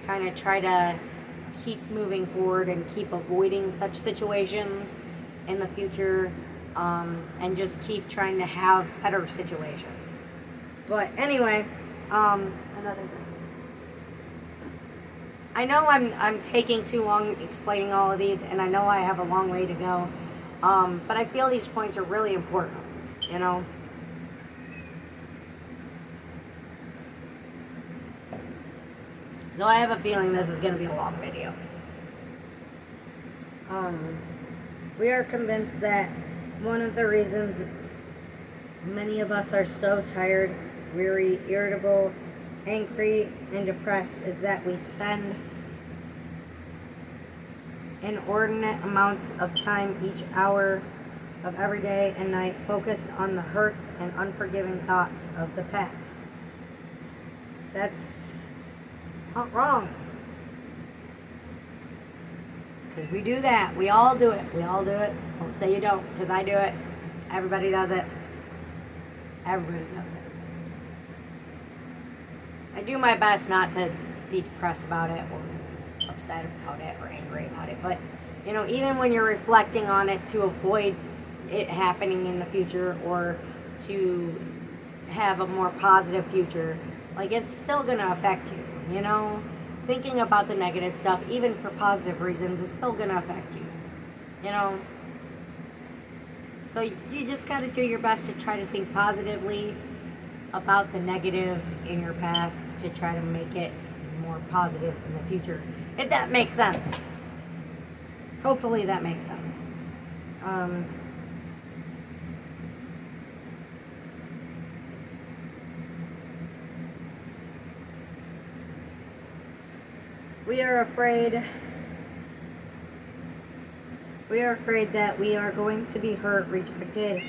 Speaker 1: kind of try to keep moving forward and keep avoiding such situations in the future, and just keep trying to have better situations. But anyway, another thing. I know I'm taking too long explaining all of these, and I know I have a long way to go, but I feel these points are really important. So I have a feeling this is going to be a long video. We are convinced that one of the reasons many of us are so tired, weary, irritable, angry, and depressed is that we spend inordinate amounts of time each hour of every day and night focused on the hurts and unforgiving thoughts of the past. That's not wrong. Because we do that. We all do it. We all do it. Don't say you don't, because I do it. Everybody does it. Everybody does it. I do my best not to be depressed about it or upset about it or angry about it. But, even when you're reflecting on it to avoid it happening in the future or to have a more positive future, it's still going to affect you, Thinking about the negative stuff, even for positive reasons, is still going to affect you, So you just got to do your best to try to think positively about the negative in your past to try to make it more positive in the future. If that makes sense. Hopefully that makes sense. We are afraid that we are going to be hurt, rejected,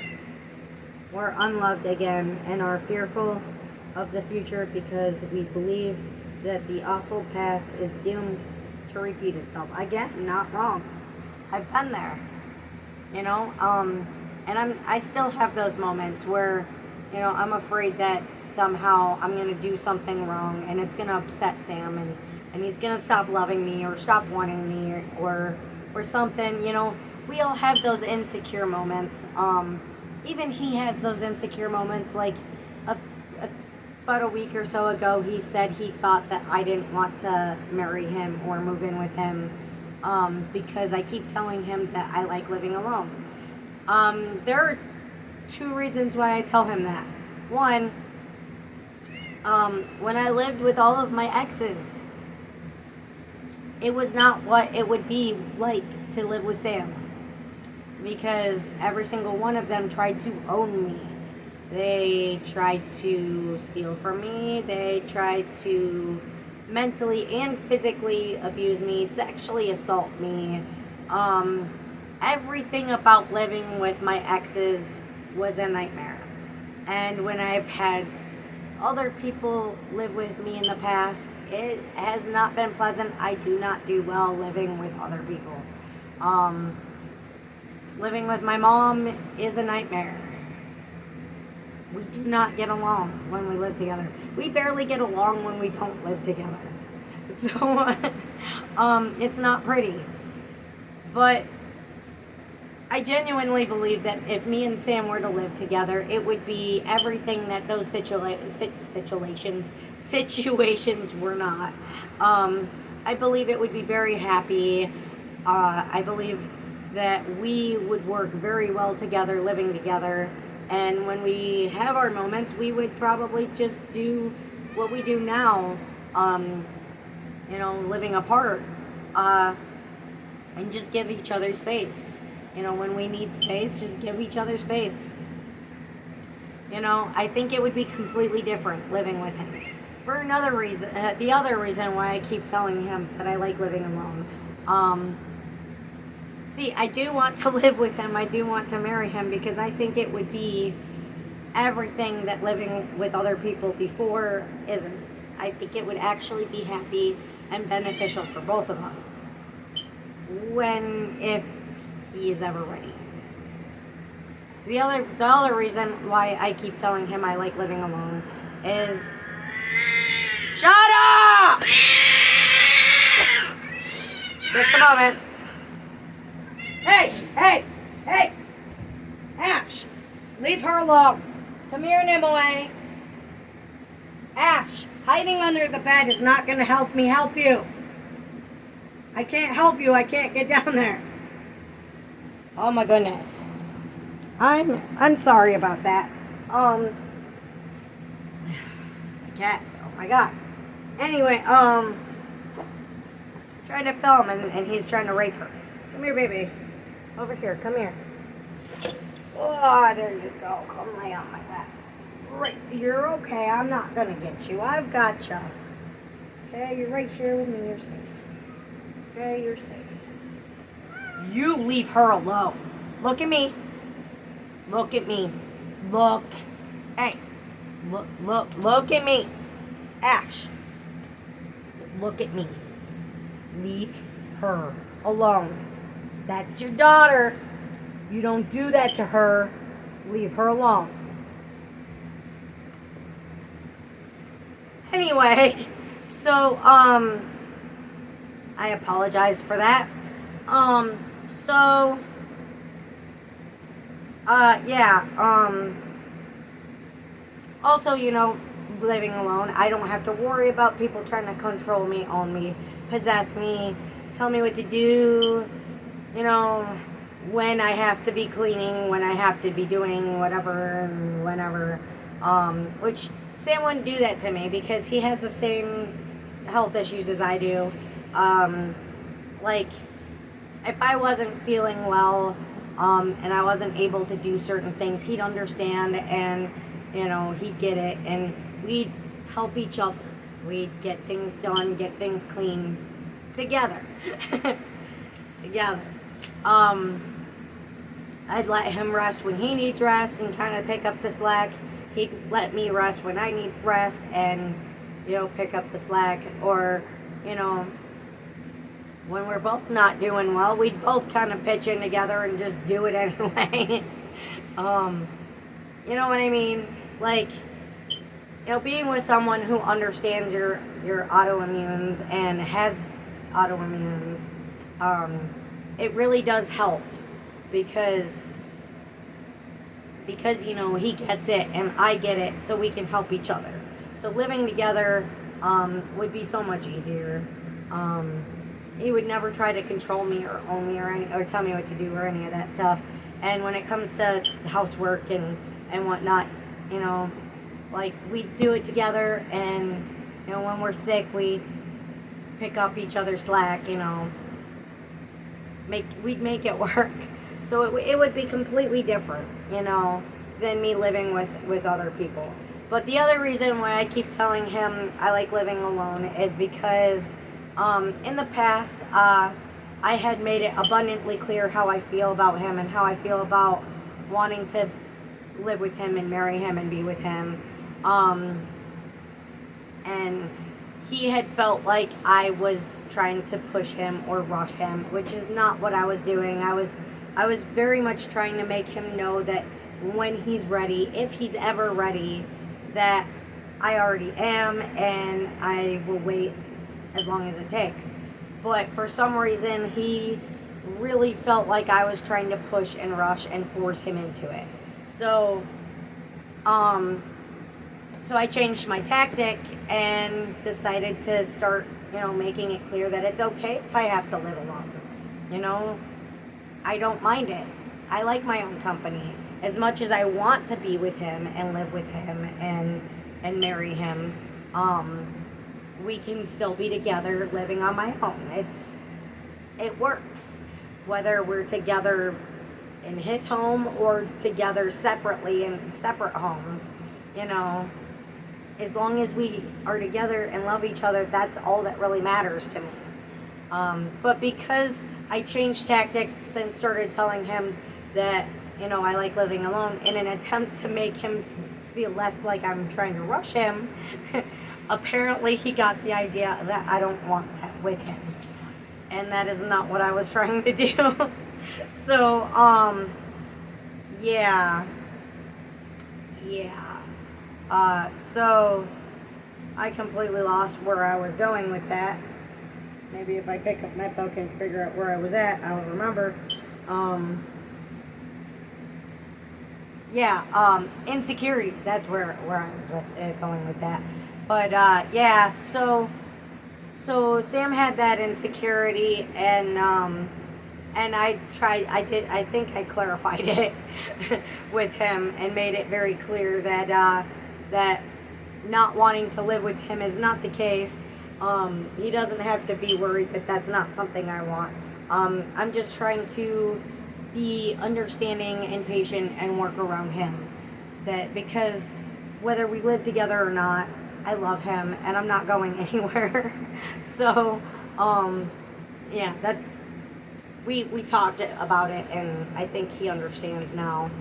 Speaker 1: or unloved again, and are fearful of the future because we believe that the awful past is doomed to repeat itself. Again, not wrong. I've been there, and I still have those moments where, I'm afraid that somehow I'm going to do something wrong and it's going to upset Sam and he's going to stop loving me or stop wanting me or something, We all have those insecure moments. Even he has those insecure moments. About a week or so ago, he said he thought that I didn't want to marry him or move in with him because I keep telling him that I like living alone. There are two reasons why I tell him that. One, when I lived with all of my exes, it was not what it would be like to live with Sam, because every single one of them tried to own me. They tried to steal from me. They tried to mentally and physically abuse me, sexually assault me. Everything about living with my exes was a nightmare. And when I've had other people live with me in the past, it has not been pleasant. I do not do well living with other people. Living with my mom is a nightmare. We do not get along when we live together. We barely get along when we don't live together. So, it's not pretty. But I genuinely believe that if me and Sam were to live together, it would be everything that those situations were not. I believe it would be very happy. I believe that we would work very well together, living together. And when we have our moments, we would probably just do what we do now, living apart, and just give each other space. When we need space, just give each other space. I think it would be completely different living with him. For another reason, the other reason why I keep telling him that I like living alone. See, I do want to live with him. I do want to marry him because I think it would be everything that living with other people before isn't. I think it would actually be happy and beneficial for both of us. If he is ever ready. The other reason why I keep telling him I like living alone is, shut up! Just a moment. Hey! Ash! Leave her alone. Come here, Nimue. Ash, hiding under the bed is not going to help me help you. I can't help you. I can't get down there. Oh my goodness. I'm sorry about that. The cats. Oh my god. Anyway, trying to film and he's trying to rape her. Come here, baby. Over here, come here. Oh, there you go. Come lay on my lap. Right, you're okay. I'm not gonna get you. I've got you. Okay, you're right here with me. You're safe. Okay, you're safe. You leave her alone. Look at me. Look at me. Look. Hey. Look at me. Ash. Look at me. Leave her alone. That's your daughter. You don't do that to her. Leave her alone. Anyway, so, I apologize for that. So, yeah, also, living alone, I don't have to worry about people trying to control me, own me, possess me, tell me what to do, when I have to be cleaning, when I have to be doing whatever and whenever, which Sam wouldn't do that to me because he has the same health issues as I do. Like, if I wasn't feeling well, and I wasn't able to do certain things, he'd understand and, he'd get it, and we'd help each other. We'd get things done, get things clean together. Together. I'd let him rest when he needs rest and kind of pick up the slack. He'd let me rest when I need rest and, pick up the slack. Or, when we're both not doing well, we'd both kind of pitch in together and just do it anyway. You know what I mean? Like, being with someone who understands your autoimmunes and has autoimmunes, it really does help because he gets it and I get it, so we can help each other. So living together would be so much easier. He would never try to control me or own me or tell me what to do or any of that stuff. And when it comes to housework and whatnot, like, we do it together, and when we're sick, we pick up each other's slack. We'd make it work. So it would be completely different, than me living with other people. But the other reason why I keep telling him I like living alone is because in the past, I had made it abundantly clear how I feel about him and how I feel about wanting to live with him and marry him and be with him. And he had felt like I was trying to push him or rush him, which is not what I was doing. I was very much trying to make him know that when he's ready, if he's ever ready, that I already am, and I will wait as long as it takes. But for some reason, he really felt like I was trying to push and rush and force him into it. So I changed my tactic and decided to start, making it clear that it's okay if I have to live alone. I don't mind it. I like my own company. As much as I want to be with him and live with him and marry him, we can still be together living on my own. It works. Whether we're together in his home or together separately in separate homes, as long as we are together and love each other, that's all that really matters to me. But because I changed tactics and started telling him that, I like living alone in an attempt to make him feel less like I'm trying to rush him, apparently he got the idea that I don't want that with him. And that is not what I was trying to do. So, yeah. So I completely lost where I was going with that. Maybe if I pick up my book and figure out where I was at, I'll remember. Insecurities. That's where I was going with that. But so Sam had that insecurity, and I think I clarified it with him and made it very clear that that not wanting to live with him is not the case. He doesn't have to be worried that that's not something I want. I'm just trying to be understanding and patient and work around him. That because whether we live together or not, I love him and I'm not going anywhere. So, yeah, that we talked about it and I think he understands now.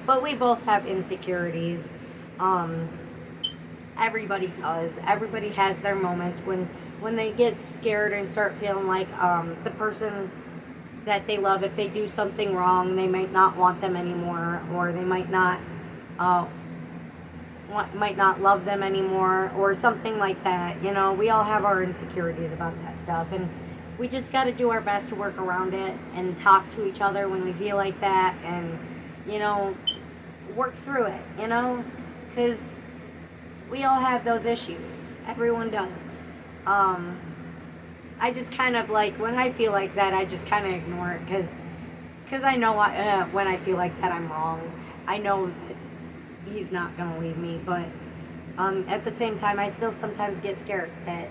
Speaker 1: But we both have insecurities. Um, Everybody does. Everybody has their moments when they get scared and start feeling like the person that they love, if they do something wrong, they might not want them anymore, or they uh, might not love them anymore, or something like that. You know, we all have our insecurities about that stuff, and we just got to do our best to work around it and talk to each other when we feel like that, and you know, work through it. You know, because we all have those issues. Everyone does. I just kind of like, when I feel like that, I just kind of ignore it because I know when I feel like that, I'm wrong. I know that he's not going to leave me, but at the same time, I still sometimes get scared that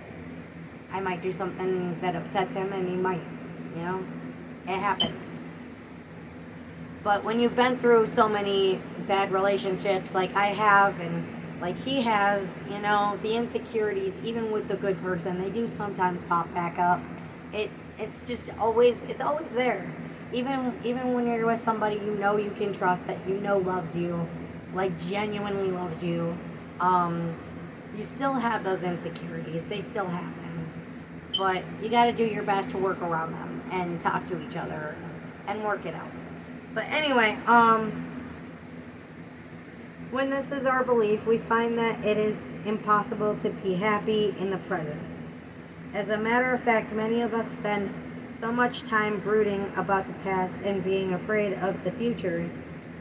Speaker 1: I might do something that upsets him and he might, you know? It happens. But when you've been through so many bad relationships like I have and like he has, you know, the insecurities, even with the good person, they do sometimes pop back up. It's always there. Even when you're with somebody you can trust, that loves you, like genuinely loves you, you still have those insecurities. They still happen. But you got to do your best to work around them and talk to each other and work it out. But anyway, when this is our belief, we find that it is impossible to be happy in the present. As a matter of fact, many of us spend so much time brooding about the past and being afraid of the future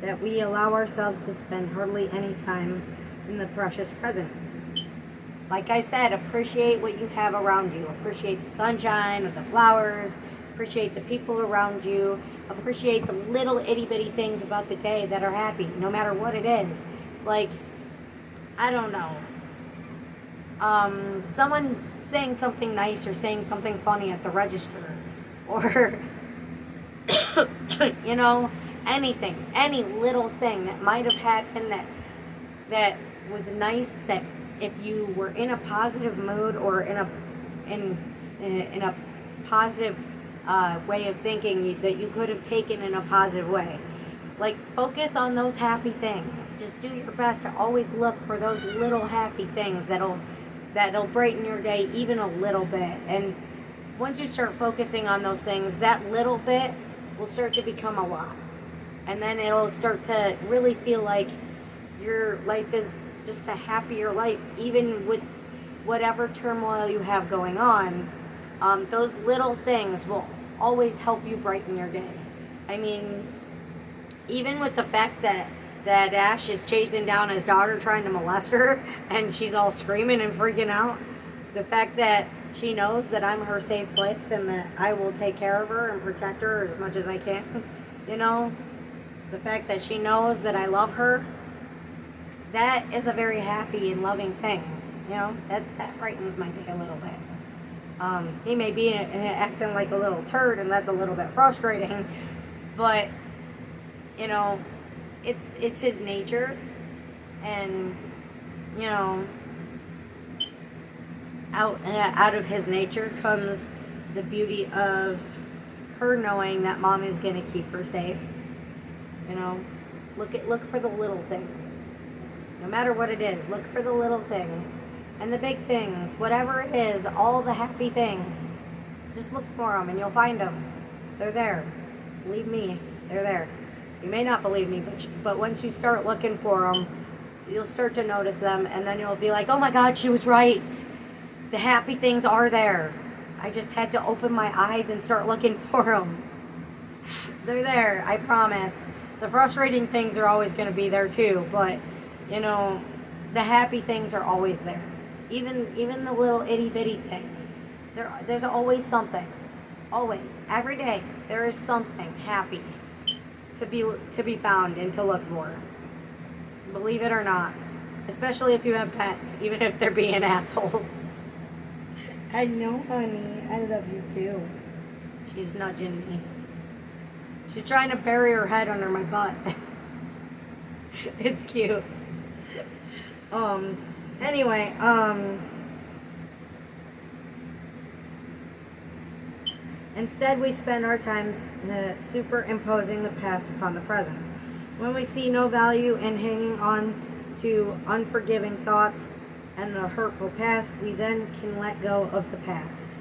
Speaker 1: that we allow ourselves to spend hardly any time in the precious present. Like I said, appreciate what you have around you. Appreciate the sunshine of the flowers. Appreciate the people around you. Appreciate the little itty bitty things about the day that are happy, no matter what it is. Like, I don't know. Someone saying something nice or saying something funny at the register. Or, you know, anything. Any little thing that might have happened that was nice, that if you were in a positive mood or in a positive way of thinking, that you could have taken in a positive way. Like, focus on those happy things. Just do your best to always look for those little happy things that'll brighten your day even a little bit. And once you start focusing on those things, that little bit will start to become a lot. And then it'll start to really feel like your life is just a happier life, even with whatever turmoil you have going on. Those little things will always help you brighten your day. I mean, even with the fact that Ash is chasing down his daughter, trying to molest her, and she's all screaming and freaking out, the fact that she knows that I'm her safe place and that I will take care of her and protect her as much as I can, you know, the fact that she knows that I love her, that is a very happy and loving thing, you know, that brightens my day a little bit. He may be acting like a little turd, and that's a little bit frustrating, but, you know, it's his nature, and, you know, out of his nature comes the beauty of her knowing that mom is going to keep her safe. You know, look for the little things. No matter what it is, look for the little things. And the big things, whatever it is, all the happy things. Just look for them and you'll find them. They're there. Believe me, they're there. You may not believe me, but once you start looking for them, you'll start to notice them, and then you'll be like, oh my God, she was right. The happy things are there. I just had to open my eyes and start looking for them. They're there, I promise. The frustrating things are always going to be there too, but, you know, the happy things are always there. Even the little itty bitty things. There's always something. Always. Every day, there is something happy to be found and to look for. Believe it or not. Especially if you have pets, even if they're being assholes. I know, honey. I love you too. She's nudging me. She's trying to bury her head under my butt. It's cute. Anyway, instead we spend our time superimposing the past upon the present. When we see no value in hanging on to unforgiving thoughts and the hurtful past, we then can let go of the past.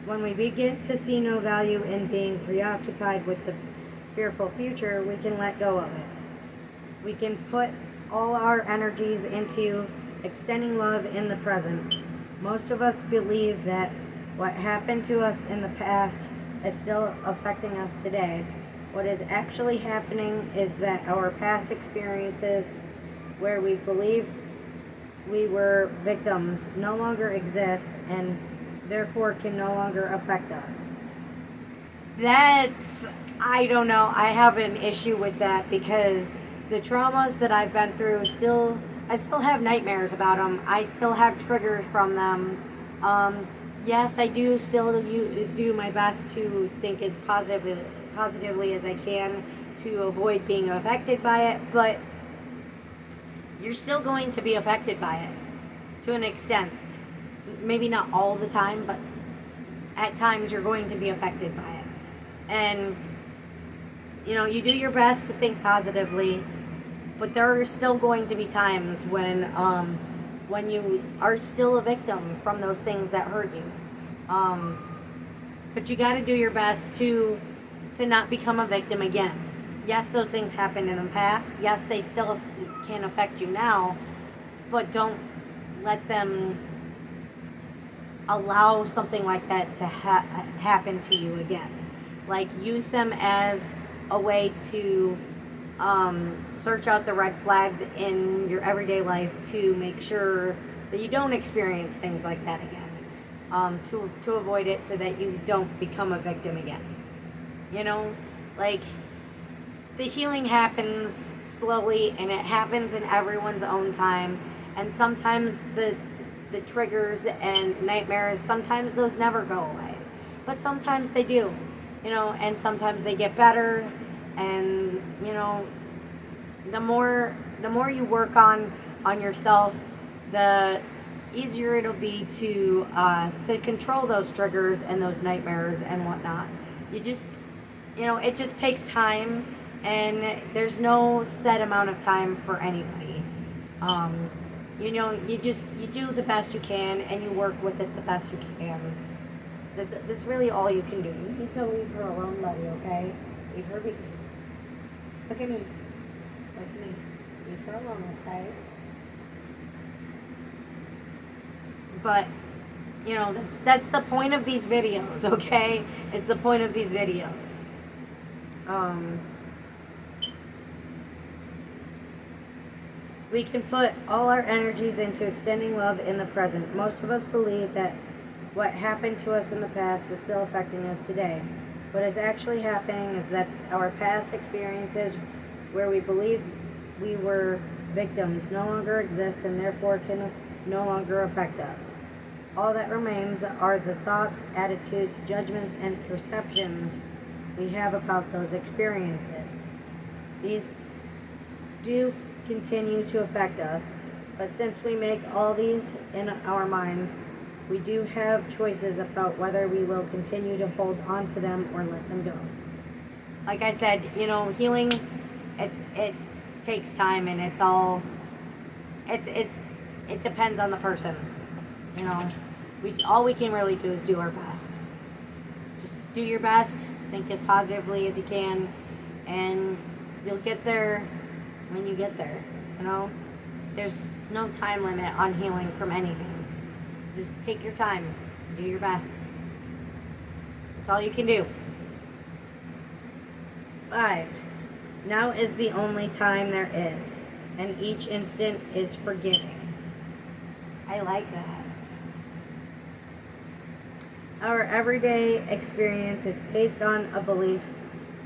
Speaker 1: When we begin to see no value in being preoccupied with the fearful future, we can let go of it. We can put all our energies into extending love in the present. Most of us believe that what happened to us in the past is still affecting us today. What is actually happening is that our past experiences, where we believe we were victims, no longer exist and therefore can no longer affect us. I don't know, I have an issue with that because the traumas that I've been through I still have nightmares about them. I still have triggers from them. Yes, I do still do my best to think as positively as I can to avoid being affected by it, but you're still going to be affected by it to an extent. Maybe not all the time, but at times you're going to be affected by it. And, you do your best to think positively, but there are still going to be times when you are still a victim from those things that hurt you. But you got to do your best to not become a victim again. Yes, those things happened in the past. Yes, they still can affect you now, but don't let them allow something like that to happen to you again. Like, use them as a way to search out the red flags in your everyday life to make sure that you don't experience things like that again, to avoid it so that you don't become a victim again. Like, the healing happens slowly and it happens in everyone's own time, and sometimes the triggers and nightmares, sometimes those never go away, but sometimes they do, and sometimes they get better. And the more you work on yourself, the easier it'll be to control those triggers and those nightmares and whatnot. You just it just takes time, and there's no set amount of time for anybody. You do the best you can, and you work with it the best you can. That's really all you can do. You need to leave her alone, buddy, okay? Leave her be. Look at me. Look at me. Leave her alone, okay? But, that's the point of these videos, okay? It's the point of these videos. We can put all our energies into extending love in the present. Most of us believe that what happened to us in the past is still affecting us today. What is actually happening is that our past experiences, where we believe we were victims, no longer exist and therefore can no longer affect us. All that remains are the thoughts, attitudes, judgments, and perceptions we have about those experiences. These do continue to affect us, but since we make all these in our minds, we do have choices about whether we will continue to hold on to them or let them go. Like I said, healing, it takes time, and it depends on the person. All we can really do is do our best. Just do your best, think as positively as you can, and you'll get there when you get there. There's no time limit on healing from anything. Just take your time, do your best. That's all you can do. 5. Now is the only time there is, and each instant is forgiving. I like that. Our everyday experience is based on a belief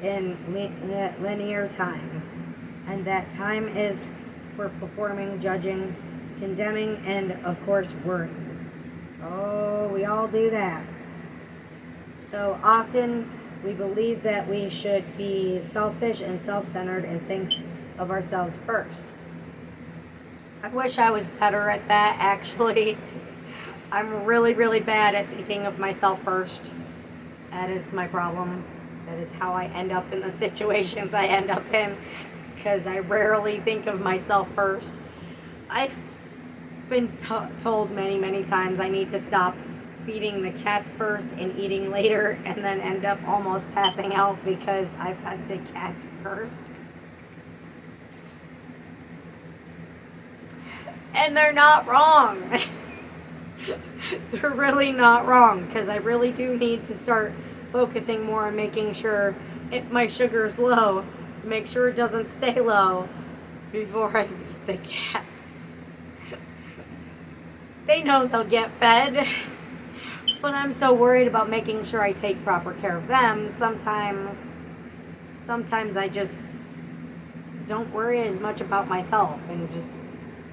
Speaker 1: in linear time, and that time is for performing, judging, condemning, and of course worrying. Oh, we all do that. So often we believe that we should be selfish and self-centered and think of ourselves first. I wish I was better at that, actually. I'm really, really bad at thinking of myself first. That is my problem. That is how I end up in the situations I end up in, because I rarely think of myself first. I've been told many, many times I need to stop feeding the cats first and eating later, and then end up almost passing out because I've had the cats first. And they're not wrong. They're really not wrong, because I really do need to start focusing more on making sure if my sugar's low, make sure it doesn't stay low before I feed the cats. They know they'll get fed, but I'm so worried about making sure I take proper care of them. Sometimes I just don't worry as much about myself and just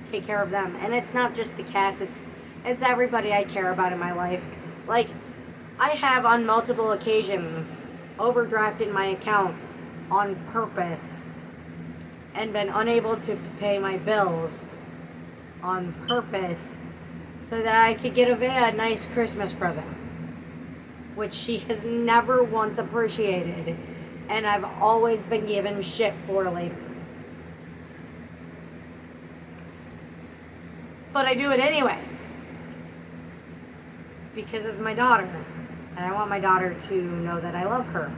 Speaker 1: take care of them. And it's not just the cats, it's everybody I care about in my life. Like, I have on multiple occasions overdrafted my account on purpose and been unable to pay my bills on purpose so that I could get a nice Christmas present, which she has never once appreciated, and I've always been given shit for later. But I do it anyway, because it's my daughter, and I want my daughter to know that I love her,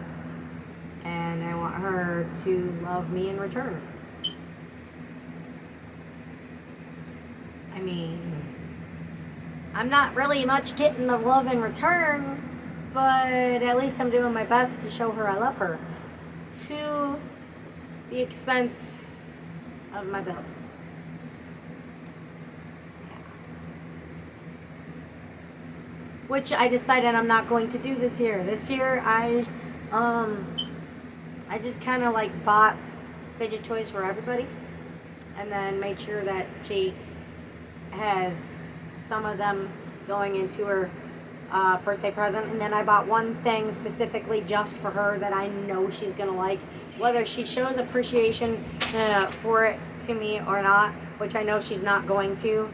Speaker 1: and I want her to love me in return. I mean, I'm not really much getting the love in return, but at least I'm doing my best to show her I love her, to the expense of my bills. Which I decided I'm not going to do this year. This year I just kind of like bought fidget toys for everybody, and then made sure that she has some of them going into her birthday present, and then I bought one thing specifically just for her that I know she's gonna like, whether she shows appreciation for it to me or not, which I know she's not going to,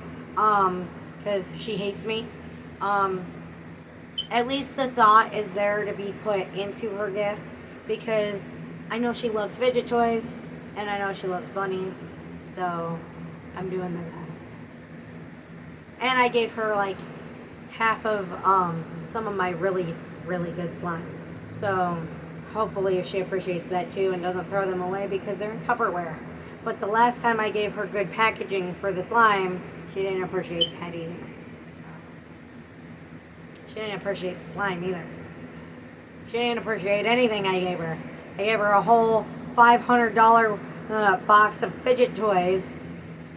Speaker 1: because she hates me. At least the thought is there to be put into her gift, because I know she loves fidget toys, and I know she loves bunnies, so I'm doing my best. And I gave her like half of some of my really, really good slime. So hopefully she appreciates that too and doesn't throw them away, because they're in Tupperware. But the last time I gave her good packaging for the slime, she didn't appreciate that either. She didn't appreciate the slime either. She didn't appreciate anything I gave her. I gave her a whole $500 box of fidget toys.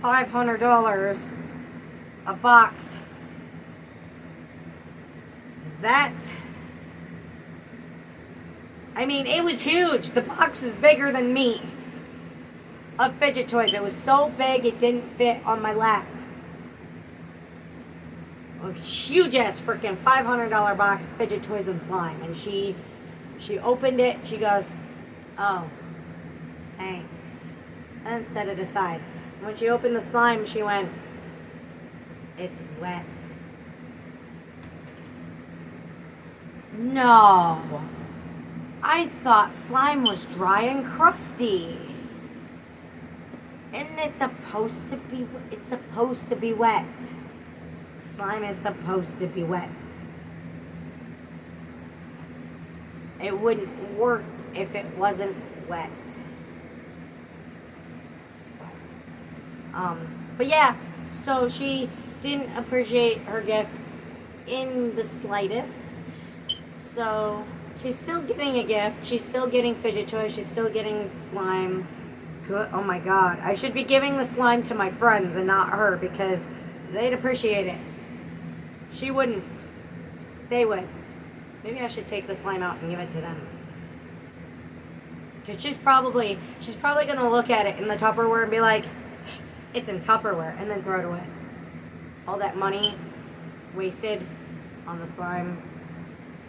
Speaker 1: $500 a box. I mean, it was huge. The box is bigger than me of fidget toys. It was so big it didn't fit on my lap. A huge ass freaking $500 box of fidget toys and slime, and she opened it. She goes, "Oh, thanks," and set it aside. When she opened the slime, she went, "It's wet." No, I thought slime was dry and crusty. And it's supposed to be wet. Slime is supposed to be wet. It wouldn't work if it wasn't wet. But yeah, so she didn't appreciate her gift in the slightest. So she's still getting a gift. She's still getting fidget toys. She's still getting slime. Good. Oh my God. I should be giving the slime to my friends and not her, because they'd appreciate it. She wouldn't. They would. Maybe I should take the slime out and give it to them. Because she's probably going to look at it in the Tupperware and be like, "It's in Tupperware," and then throw it away. All that money wasted on the slime.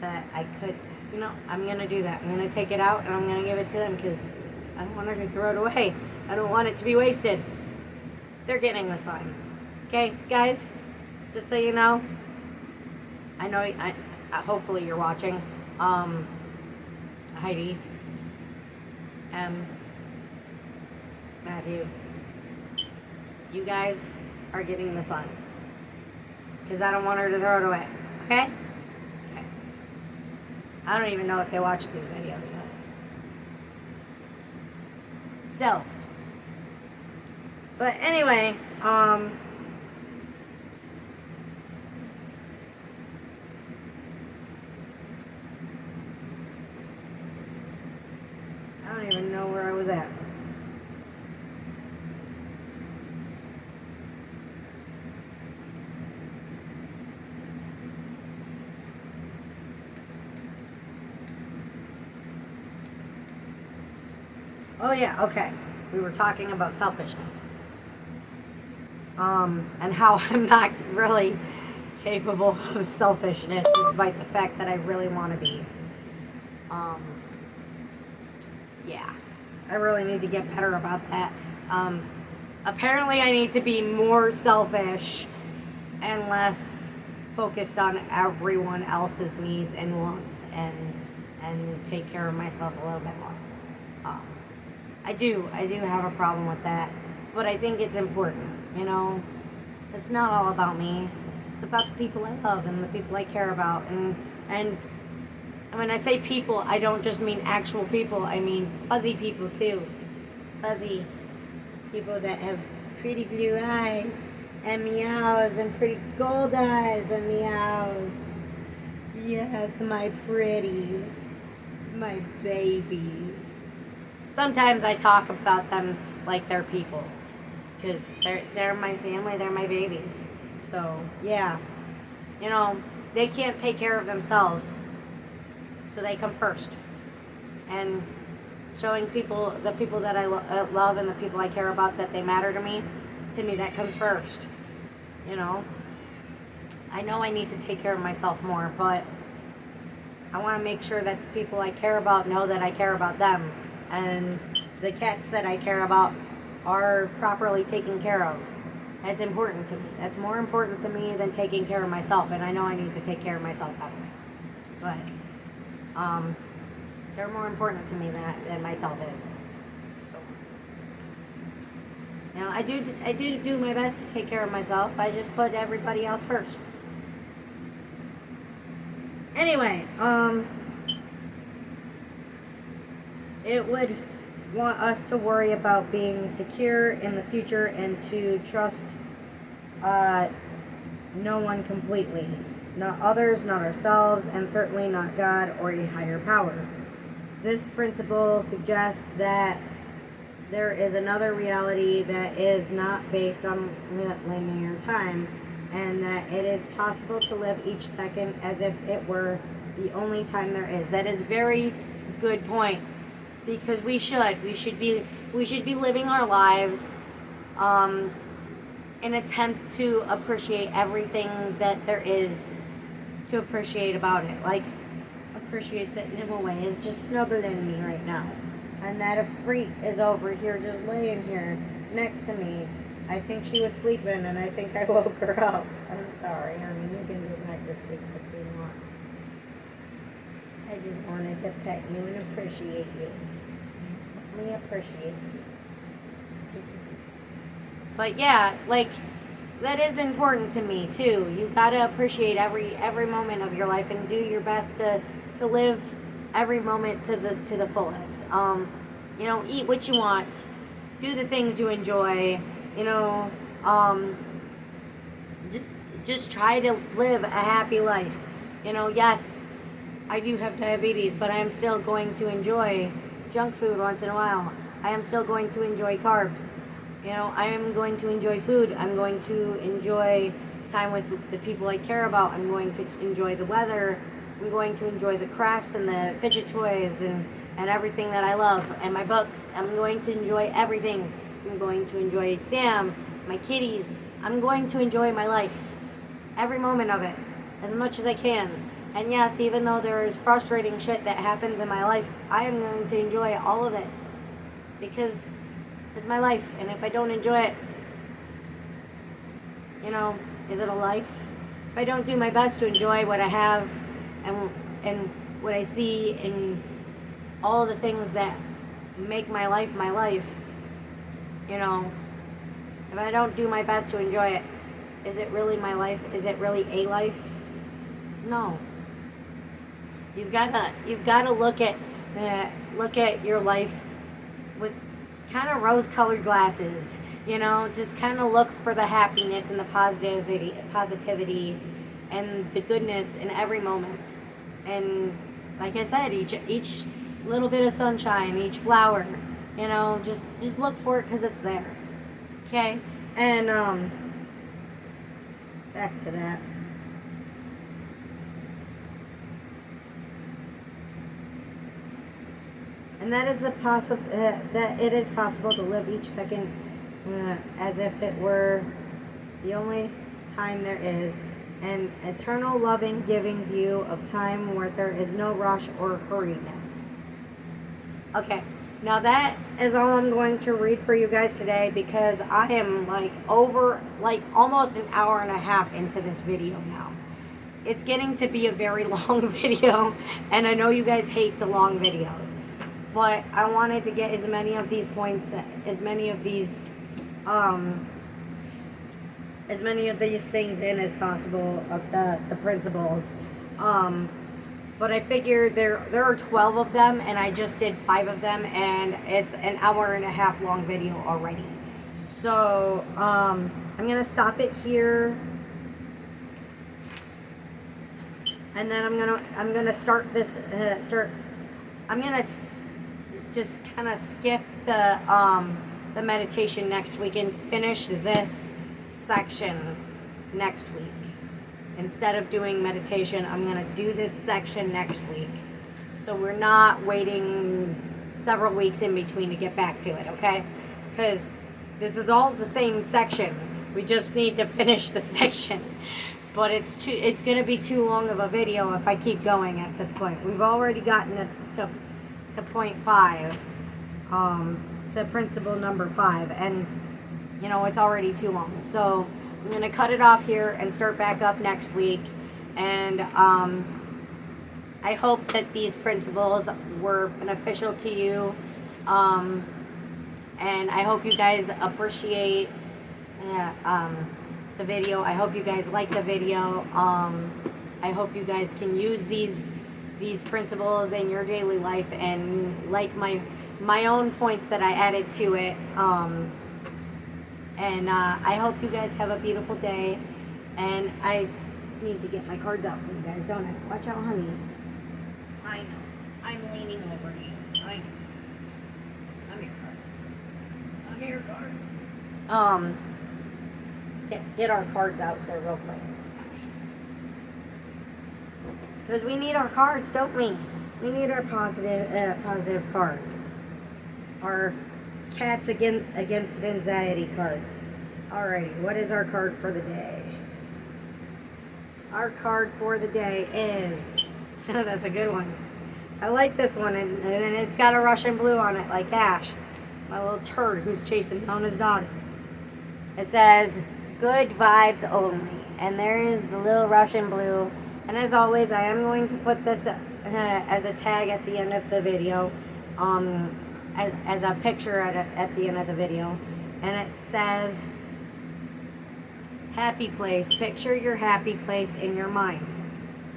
Speaker 1: that I could, I'm going to do that. I'm going to take it out and I'm going to give it to them because I don't want her to throw it away. I don't want it to be wasted. They're getting the slime. Okay, guys? Just so you know, I know, hopefully you're watching. Heidi, Matthew, you guys are getting the slime. Because I don't want her to throw it away. Okay? Okay. I don't even know if they watch these videos, but still. But anyway, I don't even know where I was at. Oh yeah, okay. We were talking about selfishness. And how I'm not really capable of selfishness despite the fact that I really want to be. Yeah. I really need to get better about that. Apparently I need to be more selfish and less focused on everyone else's needs and wants and take care of myself a little bit more. I do have a problem with that, but I think it's important, It's not all about me. It's about the people I love and the people I care about. And when I say people, I don't just mean actual people. I mean fuzzy people too. Fuzzy people that have pretty blue eyes and meows and pretty gold eyes and meows. Yes, my pretties. My babies. Sometimes I talk about them like they're people, because they're my family, they're my babies. So yeah, they can't take care of themselves, so they come first. And showing the people that I love and the people I care about that they matter to me that comes first. I know I need to take care of myself more, but I want to make sure that the people I care about know that I care about them. And the cats that I care about are properly taken care of. That's important to me. That's more important to me than taking care of myself. And I know I need to take care of myself better. But they're more important to me than myself is. So I do my best to take care of myself. I just put everybody else first. Anyway, it would want us to worry about being secure in the future and to trust no one completely. Not others, not ourselves, and certainly not God or a higher power. This principle suggests that there is another reality that is not based on linear time, and that it is possible to live each second as if it were the only time there is. That is a very good point. Because we should be living our lives in an attempt to appreciate everything that there is to appreciate about it. Like, appreciate that Nimue is just snuggling me right now, and that a freak is over here just laying here next to me. I think she was sleeping, and I think I woke her up. I'm sorry, honey. You can go back to sleep if you want. I just wanted to pet you and appreciate you. Me appreciates you. But yeah, that is important to me too. You gotta appreciate every moment of your life and do your best to live every moment to the fullest. Eat what you want, do the things you enjoy. Just try to live a happy life. Yes, I do have diabetes, but I am still going to enjoy junk food once in a while. I am still going to enjoy carbs. I am going to enjoy food. I'm going to enjoy time with the people I care about. I'm going to enjoy the weather. I'm going to enjoy the crafts and the fidget toys and everything that I love, and my books. I'm going to enjoy everything. I'm going to enjoy Sam, my kitties. I'm going to enjoy my life, every moment of it, as much as I can. And yes, even though there is frustrating shit that happens in my life, I am going to enjoy all of it. Because it's my life. And if I don't enjoy it, is it a life? If I don't do my best to enjoy what I have and what I see and all the things that make my life, if I don't do my best to enjoy it, is it really my life? Is it really a life? No. You've gotta look at your life with kind of rose-colored glasses. Just kind of look for the happiness and the positivity, and the goodness in every moment. And like I said, each little bit of sunshine, each flower, just look for it because it's there. Okay, and back to that. And that is that it is possible to live each second as if it were the only time there is, an eternal, loving, giving view of time where there is no rush or hurriedness. Okay, now that is all I'm going to read for you guys today, because I am almost an hour and a half into this video now. It's getting to be a very long video, and I know you guys hate the long videos, but I wanted to get as many of these points, as many of these things in as possible, of the principles. But I figured there are 12 of them, and I just did 5 of them, and it's an hour and a half long video already. So I'm gonna stop it here, and then I'm gonna start this. I'm gonna just kind of skip the meditation next week and finish this section next week. Instead of doing meditation, I'm going to do this section next week. So we're not waiting several weeks in between to get back to it, okay? Because this is all the same section. We just need to finish the section. But it's going to be too long of a video if I keep going at this point. We've already gotten it to point 5, to principle number 5, and it's already too long. So I'm going to cut it off here and start back up next week. And I hope that these principles were beneficial to you. And I hope you guys appreciate the video. I hope you guys like the video. I hope you guys can use these principles in your daily life and like my own points that I added to it. And I hope you guys have a beautiful day. And I need to get my cards out for you guys, don't I? Watch out, honey. I know. I'm leaning over you. I know. I'm your cards. I'm your cards. Get our cards out here real quick. Because we need our cards, don't we? We need our positive cards. Our cats against anxiety cards. Alrighty, what is our card for the day? Our card for the day is... that's a good one. I like this one, and it's got a Russian blue on it, like Ash, my little turd who's chasing down his daughter. It says, good vibes only. And there is the little Russian blue. And as always, I am going to put this as a tag at the end of the video. As a picture at the end of the video. And it says, happy place. Picture your happy place in your mind.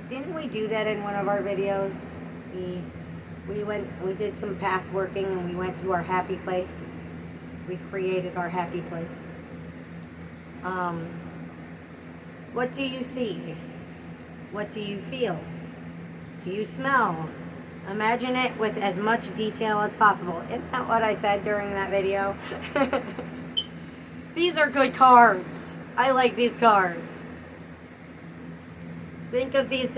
Speaker 1: Didn't we do that in one of our videos? We did some path working and we went to our happy place. We created our happy place. What do you see? What do you feel? Do you smell? Imagine it with as much detail as possible. Isn't that what I said during that video? These are good cards. I like these cards. Think of these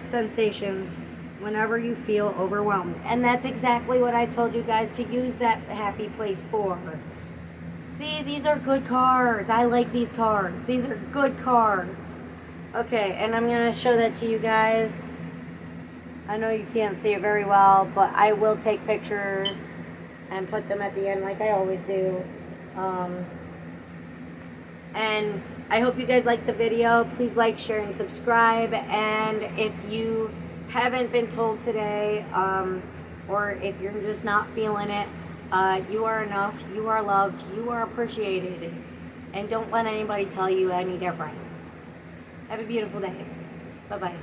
Speaker 1: sensations whenever you feel overwhelmed. And that's exactly what I told you guys to use that happy place for. See, these are good cards. I like these cards. These are good cards. Okay, and I'm going to show that to you guys. I know you can't see it very well, but I will take pictures and put them at the end like I always do. And I hope you guys like the video. Please like, share, and subscribe. And if you haven't been told today, or if you're just not feeling it, you are enough, you are loved, you are appreciated. And don't let anybody tell you any different. Have a beautiful day. Bye-bye.